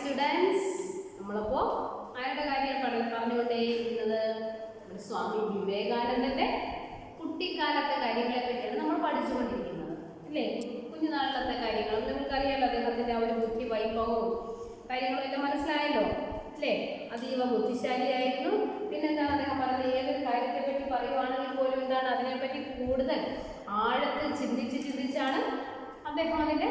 Students, നമ്മളപ്പോൾ ആരുടെ കാര്യം പറഞ്ഞുകൊണ്ടേയിരിക്കുന്നത്? സ്വാമി വിവേകാനന്ദന്റെ കുട്ടിക്കാലത്തെ കാര്യങ്ങളെ പറ്റിയാണ് നമ്മൾ പഠിച്ചുകൊണ്ടിരിക്കുന്നത് അല്ലേ? കുഞ്ഞുനാളിലത്തെ കാര്യങ്ങൾ നിങ്ങൾക്കറിയാലോ. അദ്ദേഹത്തിന്റെ ആ ഒരു ബുദ്ധി വൈഭവവും കാര്യങ്ങളും എല്ലാം മനസ്സിലായല്ലോ അല്ലേ? അതീവ ബുദ്ധിശാലിയായിരുന്നു. പിന്നെന്താണ് അദ്ദേഹം പറഞ്ഞത്? ഏതൊരു കാര്യത്തെ പറ്റി പറയുവാണെങ്കിൽ പോലും എന്താണ് അതിനെപ്പറ്റി കൂടുതൽ ആഴത്തിൽ ചിന്തിച്ചാണ് അദ്ദേഹം അതിൻ്റെ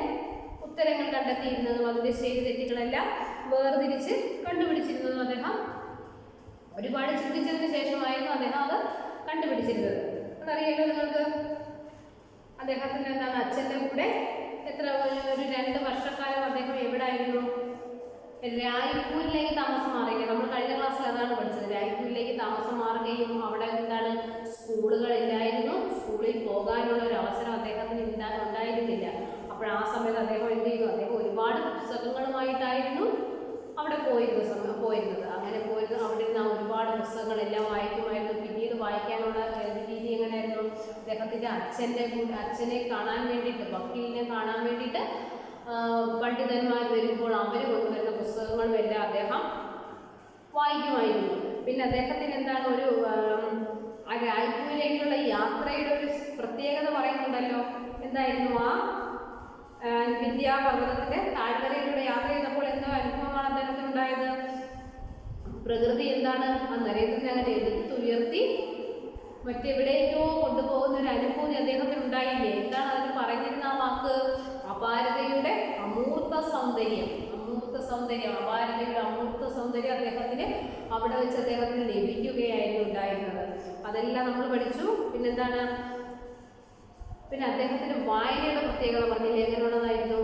ഉത്തരങ്ങൾ കണ്ടെത്തിയിരുന്നതും അതിൻ്റെ ശരി തെറ്റുകളെല്ലാം വേർതിരിച്ച് കണ്ടുപിടിച്ചിരുന്നതും അദ്ദേഹം ഒരുപാട് ചിന്തിച്ചതിന് ശേഷമായിരുന്നു അദ്ദേഹം അത് കണ്ടുപിടിച്ചിരുന്നത്. അതറിയാലോ നിങ്ങൾക്ക്. അദ്ദേഹത്തിൻ്റെ എന്താണ് അച്ഛൻ്റെ കൂടെ ഒരു 2 വർഷക്കാലം അദ്ദേഹം എവിടെ ആയിരുന്നു? രായ്പൂരിലേക്ക് താമസം മാറുകയും, നമ്മൾ കഴിഞ്ഞ ക്ലാസ്സിൽ അതാണ് പഠിച്ചത്. രായ്പൂരിലേക്ക് താമസം മാറുകയും അവിടെ എന്താണ് സ്കൂളുകളില്ലായിരുന്നു. സ്കൂളിൽ പോകാനുള്ള ഒരു അവസരം അദ്ദേഹത്തിന് ഉണ്ടായിരുന്നില്ല. അപ്പോൾ ആ സമയത്ത് അദ്ദേഹം എന്ത് ചെയ്തു? അദ്ദേഹം ഒരുപാട് പുസ്തകങ്ങളുമായിട്ടായിരുന്നു അവിടെ പോയിരുന്നത്. അങ്ങനെ പോയിരുന്നത് അവിടെ നിന്ന് ഒരുപാട് പുസ്തകങ്ങളെല്ലാം വായിക്കുമായിരുന്നു. പിന്നീട് വായിക്കാനുള്ള രീതി എങ്ങനെയായിരുന്നു? അദ്ദേഹത്തിൻ്റെ അച്ഛനെ കാണാൻ വേണ്ടിയിട്ട്, വക്കീലിനെ കാണാൻ വേണ്ടിയിട്ട് പണ്ഡിതന്മാർ വരുമ്പോൾ അവർ കൊണ്ടുവരുന്ന പുസ്തകങ്ങളും എല്ലാം അദ്ദേഹം വായിക്കുമായിരുന്നു. പിന്നെ അദ്ദേഹത്തിന് എന്താണ് ആ രായ്പൂരിലേക്കുള്ള യാത്രയുടെ ഒരു പ്രത്യേകത പറയുന്നുണ്ടല്ലോ. എന്തായിരുന്നു? ആ വിദ്യാപർവ്വതത്തിന്റെ താഴ്വരയിലൂടെ യാത്ര ചെയ്തപ്പോൾ എന്തോ അനുഭവമാണ് അദ്ദേഹത്തിന് ഉണ്ടായത്? പ്രകൃതി എന്താണ് ആ നരേന്ദ്രനെ അങ്ങനെ എടുത്തുയർത്തി മറ്റെവിടേക്കോ കൊണ്ടുപോകുന്ന ഒരു അനുഭൂതി അദ്ദേഹത്തിന് ഉണ്ടായില്ലേ? എന്താണ് അതിന് പറഞ്ഞിരുന്ന ആ വാക്ക്? അപാരതയുടെ അമൂർത്ത സൗന്ദര്യം. അപാരതയുടെ അമൂർത്ത സൗന്ദര്യം അദ്ദേഹത്തിന് അവിടെ വെച്ച് അദ്ദേഹത്തിന് ലഭിക്കുകയായിരുന്നു ഉണ്ടായിരുന്നത്. അതെല്ലാം നമ്മൾ പഠിച്ചു. പിന്നെന്താണ്? പിന്നെ അദ്ദേഹത്തിന് വായനയുടെ പ്രത്യേകത പറഞ്ഞില്ലേ? എങ്ങനെയുള്ളതായിരുന്നു?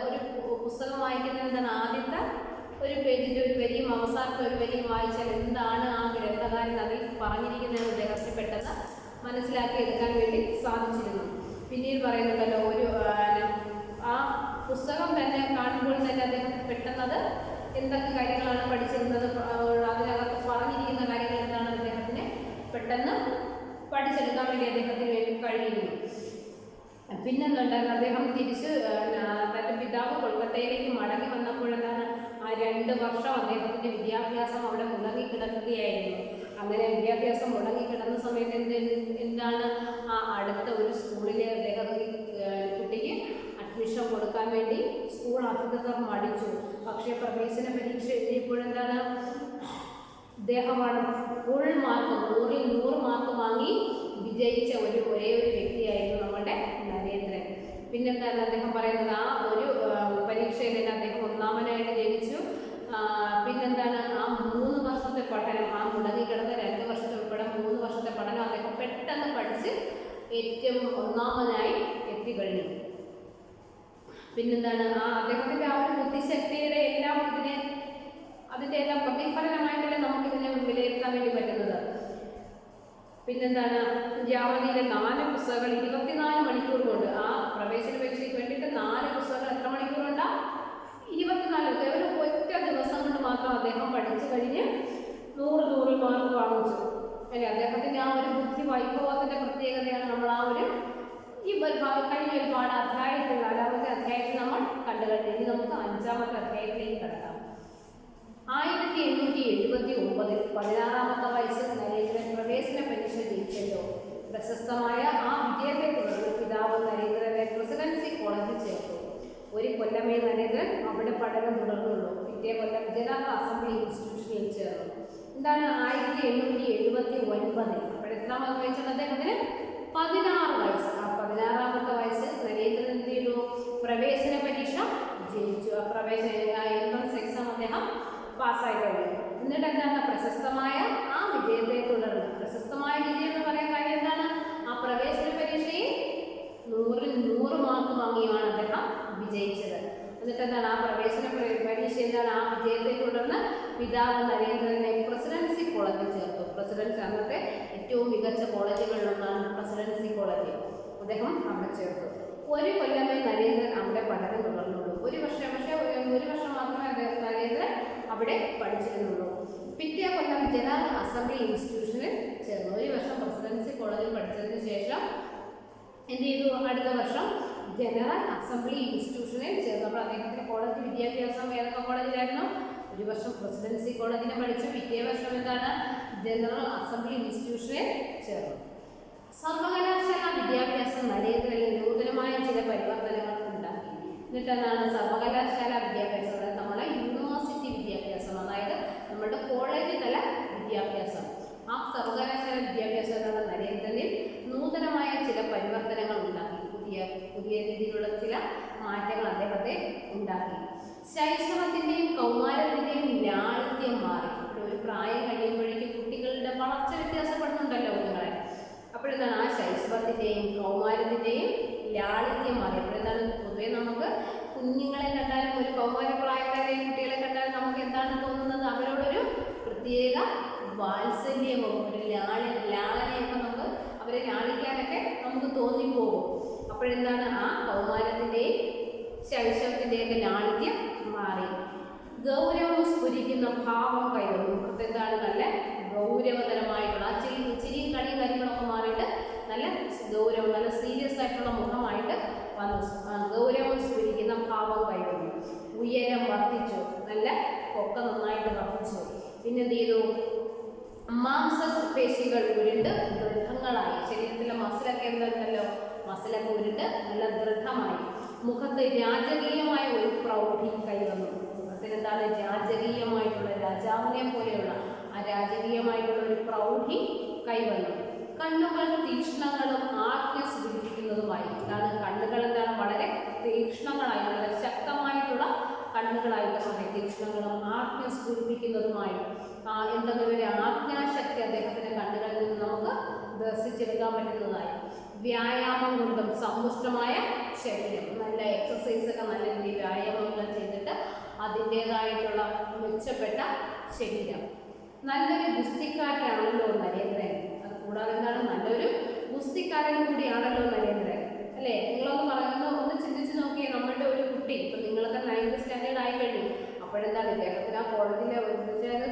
ഒരു പുസ്തകം വായിക്കുന്നത് എന്താണ്? ആദ്യത്തെ ഒരു പേജിൻ്റെ ഒരു വരിയും അവസാനത്തെ ഒരു വരിയും വായിച്ചാൽ എന്താണ് ആ ഗ്രന്ഥകാരൻ അതിൽ പറഞ്ഞിരിക്കുന്നതെന്ന് അദ്ദേഹത്തിന് പെട്ടെന്ന് മനസ്സിലാക്കി എടുക്കാൻ വേണ്ടി സാധിച്ചിരുന്നു. പിന്നീട് പറയുന്നുണ്ടല്ലോ, ആ പുസ്തകം തന്നെ കാണുമ്പോൾ തന്നെ അദ്ദേഹം പെട്ടെന്നത് എന്തൊക്കെ കാര്യങ്ങളാണ് പഠിച്ചിരുന്നത്, അതിനകത്ത് പറഞ്ഞിരിക്കുന്ന കാര്യങ്ങൾ എന്താണ് അദ്ദേഹത്തിന് പെട്ടെന്ന് പഠിച്ചെടുക്കാൻ വേണ്ടി അദ്ദേഹത്തിന് വേണ്ടി കഴിയുന്നു. പിന്നെന്തുണ്ടായിരുന്നു? അദ്ദേഹം തിരിച്ച് തൻ്റെ പിതാവ് കൊൽക്കത്തയിലേക്ക് മടങ്ങി വന്നപ്പോഴെന്താണ് ആ 2 വർഷം അദ്ദേഹത്തിൻ്റെ വിദ്യാഭ്യാസം അവിടെ മുടങ്ങിക്കിടക്കുകയായിരുന്നു. അങ്ങനെ വിദ്യാഭ്യാസം മുടങ്ങിക്കിടന്ന സമയത്ത് എന്താണ് ആ അടുത്ത ഒരു സ്കൂളിലെ കുട്ടിക്ക് അഡ്മിഷൻ കൊടുക്കാൻ വേണ്ടി സ്കൂൾ അധികൃതർ മടിച്ചു. പക്ഷേ പ്രവേശന പരീക്ഷ എഴുതിയപ്പോഴെന്താണ് അദ്ദേഹമാണ് ഫുൾ മാർക്ക് 100ൽ 100 മാർക്ക് വാങ്ങി വിജയിച്ച ഒരേ ഒരു വ്യക്തിയായിരുന്നു നമ്മുടെ നരേന്ദ്രൻ. പിന്നെന്താണ് അദ്ദേഹം പറയുന്നത്? ആ ഒരു പരീക്ഷയിൽ തന്നെ അദ്ദേഹം 1ാമനായിട്ട് ജയിച്ചു. പിന്നെന്താണ് ആ 3 വർഷത്തെ പഠനം, ആ മുടങ്ങിക്കിടന്ന 2 വർഷത്തെ ഉൾപ്പെടെ 3 വർഷത്തെ പഠനം അദ്ദേഹം പെട്ടെന്ന് പഠിച്ച് ഏറ്റവും 1ാമനായി എത്തിക്കഴിഞ്ഞു. പിന്നെന്താണ് അദ്ദേഹത്തിൻ്റെ ആ ഒരു ബുദ്ധിശക്തിയുടെ എല്ലാം അതിൻ്റെ എല്ലാം പ്രതിഫലനമായിട്ടല്ലേ നമുക്കിതിനെ വിലയിരുത്താൻ വേണ്ടി പറ്റുന്നത്. പിന്നെന്താണ് ജാവലിയിലെ 4 പുസ്തകങ്ങൾ 24 മണിക്കൂർ കൊണ്ട്, ആ പ്രവേശന പരീക്ഷയ്ക്ക് വേണ്ടിയിട്ട് 4 പുസ്തകങ്ങൾ എത്ര മണിക്കൂറുണ്ടാ? 24. കേവലം ഒറ്റ ദിവസം കൊണ്ട് മാത്രം അദ്ദേഹം പഠിച്ചു കഴിഞ്ഞ് 100 മാർക്ക് വാങ്ങിച്ചു അല്ലേ? അദ്ദേഹത്തിൻ്റെ ആ ഒരു ബുദ്ധി വൈഭവത്തിൻ്റെ പ്രത്യേകതയാണ് നമ്മൾ ആ ഒരു കഴിഞ്ഞ ഒരുപാട് അധ്യായത്തിൽ 4ാമത്തെ അധ്യായത്തിൽ നമ്മൾ കണ്ടുകഴിഞ്ഞു. ഇനി നമുക്ക് 5ാമത്തെ അധ്യായത്തിലേക്ക് കടക്കാം. 1879 16ാമത്തെ വയസ്സിൽ നരേന്ദ്രൻ പ്രവേശന പരീക്ഷ ജയിച്ചല്ലോ. പ്രശസ്തമായ ആ വിജയത്തെ തുടർന്ന് പിതാവ് നരേന്ദ്രനെ പ്രസിഡൻസി കോളേജിൽ ചേർത്തു. 1 കൊല്ലമേ നരേന്ദ്രൻ അവിടെ പഠനം തുടർന്നുള്ളൂ. പിറ്റേ കൊല്ലം ഗുജറാത്ത് അസംബ്ലി ഇൻസ്റ്റിറ്റ്യൂഷനിൽ ചേർന്നു. എന്താണ് 1879? അപ്പോഴെത്രാമത്തെ വയസ്സാണ് അദ്ദേഹത്തിന്? 16 വയസ്സ്. ആ 16ാമത്തെ വയസ്സിൽ നരേന്ദ്രൻ എന്ത് ചെയ്തു? പ്രവേശന പരീക്ഷ ജയിച്ചു. ആ എൻട്രൻസ് എക്സാം അദ്ദേഹം പാസ്സായി കഴിഞ്ഞു. എന്നിട്ട് എന്താണ് പ്രശസ്തമായ ആ വിജയത്തെ തുടർന്ന്, പ്രശസ്തമായ വിജയം എന്ന് പറയാൻ കാര്യം എന്താണ്? ആ പ്രവേശന പരീക്ഷയിൽ 100ൽ 100 മാർക്ക് വാങ്ങിയാണ് അദ്ദേഹം വിജയിച്ചത്. എന്നിട്ട് എന്താണ് ആ പ്രവേശന പരീക്ഷ എന്താണ് ആ വിജയത്തെ തുടർന്ന് പിതാവ് നരേന്ദ്രനെ പ്രസിഡൻസി കോളേജിൽ ചേർത്തു. പ്രസിഡൻസി അന്നത്തെ ഏറ്റവും മികച്ച കോളേജുകളിലൊന്നാണ് പ്രസിഡൻസി കോളേജ്. അദ്ദേഹം അവിടെ ചേർത്തു. 1 കൊല്ലമേ നരേന്ദ്രൻ അവിടെ പഠനം തുടർന്നുള്ളൂ. 1 വർഷം മാത്രമേ നരേന്ദ്രൻ അവിടെ പഠിച്ചിരുന്നുള്ളൂ. പിറ്റേ കൊല്ലം ജനറൽ അസംബ്ലി ഇൻസ്റ്റിറ്റ്യൂഷനിൽ ചേർന്നു. 1 വർഷം പ്രസിഡൻസി കോളേജിൽ പഠിച്ചതിന് ശേഷം എന്ത് ചെയ്തു? അടുത്ത വർഷം ജനറൽ അസംബ്ലി ഇൻസ്റ്റിറ്റ്യൂഷനിൽ ചേർന്നു. അപ്പോൾ അദ്ദേഹത്തിന് കോളേജ് വിദ്യാഭ്യാസം ഏതൊക്കെ കോളേജിലായിരുന്നു? ഒരു വർഷം പ്രസിഡൻസി കോളേജിനെ പഠിച്ചു, പിറ്റേ വർഷം എന്താണ് ജനറൽ അസംബ്ലി ഇൻസ്റ്റിറ്റ്യൂഷനിൽ ചേർന്നു. സർവകലാശാല വിദ്യാഭ്യാസം നരേന്ദ്രനിൽ നൂതനമായ ചില പരിവർത്തനങ്ങൾ ഉണ്ടാക്കി. എന്നിട്ട് എന്താണ് സർവകലാശാല വിദ്യാഭ്യാസം? അതായത് നമ്മളെ യൂണിവേഴ്സിറ്റി വിദ്യാഭ്യാസം, അതായത് നമ്മുടെ കോളേജ് തല വിദ്യാഭ്യാസം. ആ സർവകലാശാല വിദ്യാഭ്യാസത്തിലുള്ള നരേന്ദ്രനിൽ നൂതനമായ ചില പരിവർത്തനങ്ങൾ ഉണ്ടാക്കി. പുതിയ രീതിയിലുള്ള ചില മാറ്റങ്ങൾ അദ്ദേഹത്തെ ഉണ്ടാക്കി. ശൈശവത്തിൻ്റെയും കൗമാരത്തിൻ്റെയും ലാളിത്യം മാറി. ഒരു പ്രായം കഴിയുമ്പോഴേക്കും കുട്ടികളുടെ വളർച്ച വ്യത്യാസപ്പെടുന്നുണ്ടല്ലോ കുഞ്ഞുങ്ങളെ. അപ്പോഴെന്താണ് ആ ശൈശവത്തിൻ്റെയും കൗമാരത്തിൻ്റെയും ലാളിത്യം മാറി. അപ്പോഴെന്താണ് പൊതുവെ നമുക്ക് കുഞ്ഞുങ്ങളെ കണ്ടാലും ഒരു കൗമാര പ്രായക്കാരെയും കുട്ടികളെ കണ്ടാലും നമുക്ക് എന്താണ് തോന്നുന്നത്? അവരോടൊരു പ്രത്യേക വാത്സല്യമോ ഒരു ലാളനയൊക്കെ നമുക്ക് അവരെ ലാളിക്കാനൊക്കെ നമുക്ക് തോന്നിപ്പോകും. അപ്പോഴെന്താണ് ആ കൗമാരത്തിൻ്റെയും ശൈശവത്തിൻ്റെയൊക്കെ ലാളിത്യം മാറി. ഗൗരവം സ്ഫുരിക്കുന്ന ഭാവം കൈവന്നു. എന്താണ് നല്ല ഗൗരവതരമായിട്ടുള്ള ആ ചിരിയും കളിയും കാര്യങ്ങളൊക്കെ മാറിയിട്ട് നല്ല ഗൗരവം, നല്ല സീരിയസ് ആയിട്ടുള്ള മുഖമായിട്ട് വന്നു. ഗൗരവം സ്ഫുരിക്കുന്ന ഭാവം കൈവന്നു. ഉയരം വർദ്ധിച്ചു, നല്ല പൊക്ക നന്നായിട്ട് വർദ്ധിച്ചു. പിന്നെ എന്ത് ചെയ്തു? മാംസപേശികൾ ഉരുണ്ട് ദൃഢങ്ങളായി. ശരീരത്തിലെ മസിലൊക്കെ എന്തുണ്ടല്ലോ, മസിലൊക്കെ ഉരുണ്ട് നല്ല ദൃഢമായി. മുഖത്ത് രാജകീയമായ ഒരു പ്രൗഢി കൈവന്നു. മുഖത്തിന് എന്താണ് രാജകീയമായിട്ടുള്ള രാജാവിനെ പോലെയുള്ള ആ രാജകീയമായിട്ടുള്ള ഒരു പ്രൗഢി കൈവന്നു. കണ്ണുകൾ തീക്ഷ്ണങ്ങളും ആജ്ഞ സൂചിപ്പിക്കുന്നതുമായി. ഇതാണ് കണ്ണുകൾ എന്താണ് വളരെ തീക്ഷ്ണങ്ങളായി, വളരെ ശക്തമായിട്ടുള്ള കണ്ണുകളായിട്ട് മാറി. തീക്ഷ്ണങ്ങളും ആജ്ഞ സൂചിപ്പിക്കുന്നതുമായി എന്തെങ്കിലും ഒരു ആജ്ഞാശക്തി അദ്ദേഹത്തിന്റെ കണ്ണുകളിൽ നിന്ന് നമുക്ക് ദർശിച്ചെടുക്കാൻ പറ്റുന്നതായി. വ്യായാമം കൊണ്ടും സമ്പുഷ്ടമായ ശരീരം, നല്ല എക്സസൈസ് ഒക്കെ നല്ല രീതിയിൽ വ്യായാമങ്ങൾ ചെയ്തിട്ട് അതിൻ്റെതായിട്ടുള്ള മെച്ചപ്പെട്ട ശരീരം. നല്ലൊരു ഗുസ്തിക്കാരനാണല്ലോ നരേന്ദ്രൻ. അത് കൂടാതെ എന്താണ് നല്ലൊരു ഗുസ്തിക്കാരൻ കൂടിയാണല്ലോ നരേന്ദ്രൻ, അല്ലേ? നിങ്ങളൊന്ന് പറയുന്നത് ഒന്ന് ചിന്തിച്ച് നോക്കിയേ. നമ്മളുടെ ഒരു കുട്ടി ഇപ്പം നിങ്ങളൊക്കെ 9th സ്റ്റാൻഡേർഡ് ആയി കഴിഞ്ഞു. അപ്പോഴെന്താണ് ഇദ്ദേഹത്തിന് ആ കോളേജിലെ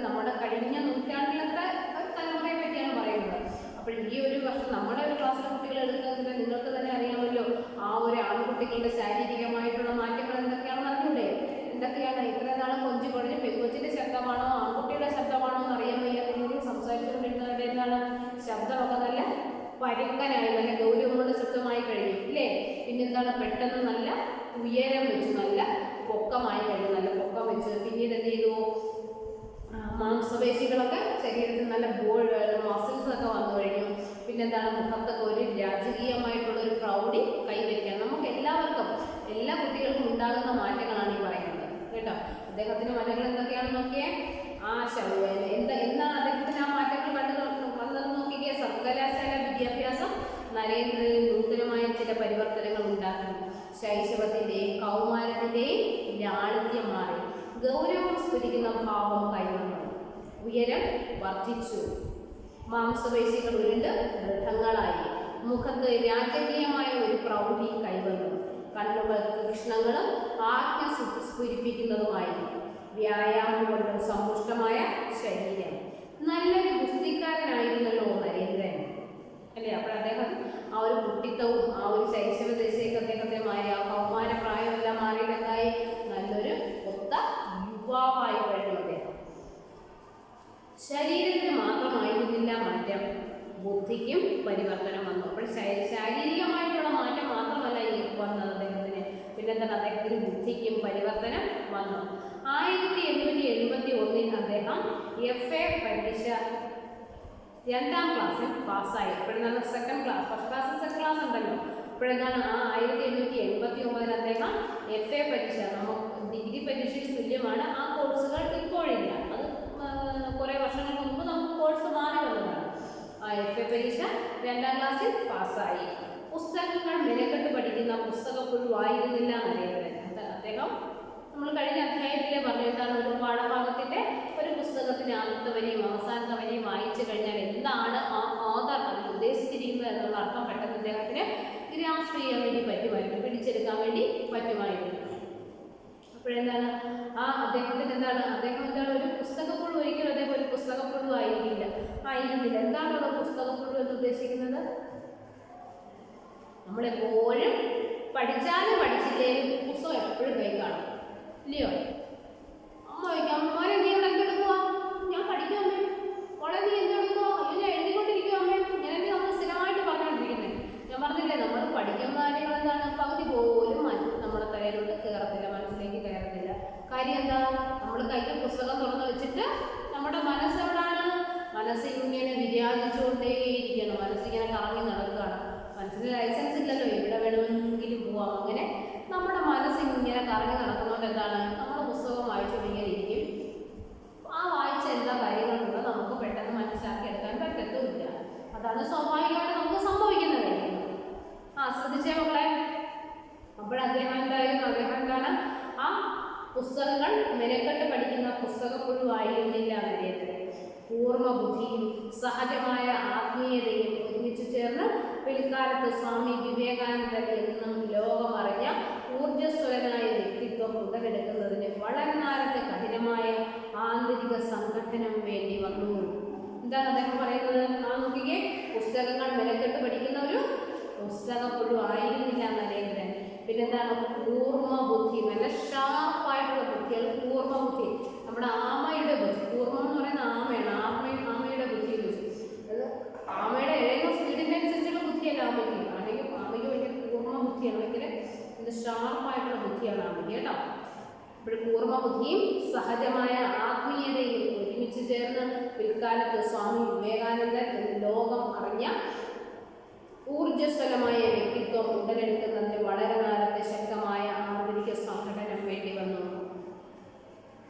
നമ്മുടെ കഴിഞ്ഞ നൂറ്റാണ്ടിലത്തെ ഒരു തലമുറയെ പറ്റിയാണ് പറയുന്നത്. അപ്പോൾ ഈ ഒരു വർഷം നമ്മുടെ ഒരു ക്ലാസ്സിലെ കുട്ടികൾ എടുക്കുന്നത് നിങ്ങൾക്ക് തന്നെ അറിയാമല്ലോ. ആ ഒരു ആൺകുട്ടികളുടെ ശാരീരികമായിട്ടുള്ള മാറ്റങ്ങൾ എന്തൊക്കെയാണെന്ന് അറിഞ്ഞൂടെ? എന്തൊക്കെയാണ്? ഇത്രയും നാളും കൊഞ്ചു കുഴഞ്ഞ് പെൺകൊച്ചിൻ്റെ ശബ്ദമാണോ ആൺകുട്ടിയുടെ ശബ്ദമാണോ എന്ന് അറിയാൻ വയ്യാത്ത രീതിയിൽ സംസാരിച്ചുകൊണ്ടിരുന്നവരുടെ എന്താണ് ശബ്ദമൊക്കെ നല്ല പരുക്കനായി, നല്ല ഗൗരവമുള്ള ശബ്ദമായി കഴിഞ്ഞു, ഇല്ലേ? പിന്നെന്താണ് പെട്ടെന്ന് നല്ല ഉയരം വെച്ചു, നല്ല പൊക്കമായി കഴിഞ്ഞു, നല്ല പൊക്കം വെച്ച്. പിന്നീട് എന്ത് ചെയ്തു? മാംസപേശികളൊക്കെ ശരീരത്തിൽ നല്ല മസിൽസ് ഒക്കെ വന്നു കഴിഞ്ഞു. പിന്നെന്താണ് മുഖത്തൊക്കെ ഒരു രാജകീയമായിട്ടുള്ള ഒരു പ്രൗഢി കൈവരിക്കണം. നമുക്ക് എല്ലാവർക്കും എല്ലാ കുട്ടികൾക്കും ഉണ്ടാകുന്ന മാറ്റങ്ങളാണ് ഈ പറയുന്നത് കേട്ടോ. അദ്ദേഹത്തിന്റെ മാറ്റങ്ങൾ എന്തൊക്കെയാണെന്ന് നോക്കിയേ. എന്താണ് അദ്ദേഹത്തിന് ആ മാറ്റങ്ങൾ വന്നതെന്ന് നോക്കിയേ. സർവകലാശാല വിദ്യാഭ്യാസം നരേന്ദ്രനിൽ നൂതനമായ ചില പരിവർത്തനങ്ങൾ ഉണ്ടാക്കി. ശൈശവത്തിന്റെയും കൗമാരത്തിന്റെയും ലാളിത്യം മാറി. ഗൗരവം സ്ഫുരിക്കുന്ന ഭാവം കൈവന്നു. ഉയരം വർദ്ധിച്ചു. മാംസപേശികൾ ഉരുണ്ട് ദൃഢങ്ങളായി. മുഖത്ത് രാജകീയമായ ഒരു പ്രൗഢി കൈവന്നു. കണ്ണുകൾ തീക്ഷ്ണങ്ങളും ആജ്ഞ സ്ഫുരിപ്പിക്കുന്നതുമായി. വ്യായാമം കൊണ്ട് സമ്പുഷ്ടമായ ശരീരം. നല്ലൊരു ഗുസ്തിക്കാരനായിരുന്നല്ലോ നരേന്ദ്രൻ, അല്ലേ? അപ്പോൾ അദ്ദേഹം ആ ഒരു കുട്ടിത്വവും ആ ഒരു ശൈശവ ദശയൊക്കെ അദ്ദേഹത്തെ മാറി. ആ കൗമാര പ്രായമെല്ലാം മാറിയിട്ടെന്തായി? നല്ലൊരു ഒത്ത യുവാവായി കഴിഞ്ഞു അദ്ദേഹം. ശരീരത്തിന് മാത്രമായിരുന്നില്ല മാറ്റം, ബുദ്ധിക്കും പരിവർത്തനം വന്നു. അപ്പോൾ ശാരീരികമായിട്ടുള്ള മാറ്റം മാത്രമല്ല ഈ വന്നത് അദ്ദേഹത്തിന്, പിന്നെന്താണ് അദ്ദേഹത്തിന് ബുദ്ധിക്കും പരിവർത്തനം വന്നു. 1871 അദ്ദേഹം FA പരീക്ഷ 2ാം ക്ലാസ്സിൽ പാസ്സായി. അപ്പോഴെന്താണ് second class, first class second class ഉണ്ടല്ലോ. അപ്പോഴെന്താണ് ആ 1879 അദ്ദേഹം FA പരീക്ഷ, നമുക്ക് ഡിഗ്രി പരീക്ഷയ്ക്ക് തുല്യമാണ്. ആ കോഴ്സുകൾ ഇപ്പോഴില്ല, അത് കുറേ വർഷങ്ങൾക്ക് മുമ്പ് നമുക്ക് കോഴ്സ് മാറി വന്നതാണ്. ആ FA പരീക്ഷ 2ാം ക്ലാസ്സിൽ പാസ്സായി. പുസ്തകങ്ങൾ മെനക്കെട്ട് പഠിക്കുന്ന പുസ്തകപ്പുഴുവായിരുന്നില്ല നരേന്ദ്രൻ. അദ്ദേഹം നമ്മൾ കഴിഞ്ഞ അധ്യായത്തിലെ പറഞ്ഞു എന്താണ് ഒരു പാഠഭാഗത്തിൻ്റെ ഒരു പുസ്തകത്തിന് ആദ്യത്തെ വരിയും അവസാനത്തെ വരിയും വായിച്ചു കഴിഞ്ഞാൽ എന്താണ് ആ ഓതർ അതിൽ ഉദ്ദേശിച്ചിരിക്കുന്നത് എന്നുള്ള അർത്ഥം പെട്ടെന്ന് അദ്ദേഹത്തിന് ഗ്രാസ്പ് ചെയ്യാൻ വേണ്ടി പറ്റുമായിരുന്നു, പിടിച്ചെടുക്കാൻ വേണ്ടി പറ്റുമായിരുന്നു. അപ്പോഴെന്താണ് ആ അദ്ദേഹത്തിന് എന്താണ് ഒരു പുസ്തകപ്പുഴു, ഒരിക്കലും അദ്ദേഹം ഒരു പുസ്തകപ്പുഴു ആയിരുന്നില്ല. എന്താണ് അവിടെ പുസ്തകപ്പുഴു എന്ന് ഉദ്ദേശിക്കുന്നത്? നമ്മളെപ്പോഴും പഠിച്ചാലും പഠിച്ചില്ലേലും പുസ്തകം എപ്പോഴും കൈ കാണും, ഇല്ലയോ? അമ്മ ചോദിക്കാം, മോനെ നീ ഇവിടെ എന്തെടുക്കുക? ഞാൻ പഠിക്കും അമ്മേ. മോളെ നീ എന്തെടുക്കുക? അയ്യോ ഞാൻ എഴുതിക്കൊണ്ടിരിക്കുക അമ്മേ. ഇങ്ങനെ നമ്മൾ സ്ഥിരമായിട്ട് പറഞ്ഞുകൊണ്ടിരിക്കുന്നത്. ഞാൻ പറഞ്ഞില്ലേ, നമ്മൾ പഠിക്കുന്ന കാര്യങ്ങൾ എന്താണ്, പകുതി പോലും നമ്മുടെ തലയിലോട്ട് കയറത്തില്ല, മനസ്സിലേക്ക് കയറത്തില്ല. കാര്യം എന്താ? നമ്മൾ കയ്യിൽ പുസ്തകം തുറന്നു വെച്ചിട്ട് നമ്മുടെ മനസ്സെവിടാണ്? മനസ്സ് ഇങ്ങനെ വിചാരിച്ചുകൊണ്ടേയിരിക്കണം, മനസ്സിങ്ങനെ കറങ്ങി നടക്കുകയാണ്. മനസ്സിന് ലൈസൻസ് ഇല്ലല്ലോ, എവിടെ വേണമെങ്കിലും പോവാം. അങ്ങനെ നമ്മുടെ മനസ്സ് ഇങ്ങനെ കറങ്ങി നടക്കുന്നതുകൊണ്ട് എന്താണ്, നമ്മൾ പുസ്തകം വായിച്ചുകൊണ്ടിങ്ങനെ ഇരിക്കും. ആ വായിച്ച എല്ലാ കാര്യങ്ങളും നമുക്ക് പെട്ടെന്ന് മനസ്സിലാക്കി എടുക്കാൻ പറ്റത്തുമില്ല. അതാണ് സ്വാഭാവികമായിട്ട് നമുക്ക് സംഭവിക്കുന്ന കാര്യം. ശ്രദ്ധിച്ചേ മക്കളെ. അപ്പോൾ അദ്ദേഹം എന്തായിരുന്നു? അദ്ദേഹം എന്താണ്? ആ പുസ്തകങ്ങൾ മെനക്കെട്ട് പഠിക്കുന്ന പുസ്തകപ്പുഴുവായിരുന്നില്ല നരേന്ദ്രൻ. പൂർണ്ണ ബുദ്ധിയും സഹജമായ ആത്മീയതയും ഒരുമിച്ച് ചേർന്ന് പിൽക്കാലത്ത് സ്വാമി വിവേകാനന്ദൻ എന്നും ലോകമറിഞ്ഞ ഊർജ്ജസ്വലനായ വ്യക്തിത്വം ഉടലെടുക്കുന്നതിന് വളരെ നേരത്തെ കഠിനമായ ആന്തരിക സംഘടനം വേണ്ടി വന്നു. എന്താണ് അദ്ദേഹം പറയുന്നത്? നോക്കിക്കേ, പുസ്തകങ്ങൾ മെനക്കെട്ട് പഠിക്കുന്ന ഒരു പുസ്തകപ്പുഴു ആയിരുന്നില്ല നരേന്ദ്രൻ. പിന്നെന്താണ്? പൂർണ്ണ ബുദ്ധി, നല്ല ഷാർപ്പായിട്ടുള്ള ബുദ്ധിയാണ് പൂർണ്ണ ബുദ്ധി. നമ്മുടെ ആമയുടെ ബുദ്ധി, പൂർണ്ണം എന്ന് പറയുന്ന ആമയാണ്. ആമയുടെ ബുദ്ധി വെച്ച് അത് ആമയുടെ ഏഴോ സ്പീഡിൻ്റെ അനുസരിച്ചുള്ള ബുദ്ധിയല്ല ആമയ്ക്ക്. ആമയ്ക്ക് ഭയങ്കര പൂർണ്ണ ബുദ്ധിയാണ്, ഭയങ്കര ഷാർപ്പായിട്ടുള്ള ബുദ്ധിയാണ് ആമയ്ക്ക് കേട്ടോ. ഇപ്പോൾ പൂർണ്ണ ബുദ്ധിയും സഹജമായ ആത്മീയതയും ഒരുമിച്ച് ചേർന്ന് പിൽക്കാലത്ത് സ്വാമി വിവേകാനന്ദൻ ലോകം അറിഞ്ഞ ഊർജ്ജസ്വലമായ വ്യക്തിത്വം ഉടലെടുക്കുന്നതിന് വളരെ നേരത്തെ ശക്തമായ ആന്തരിക സംഘടനം വേണ്ടി വന്നു.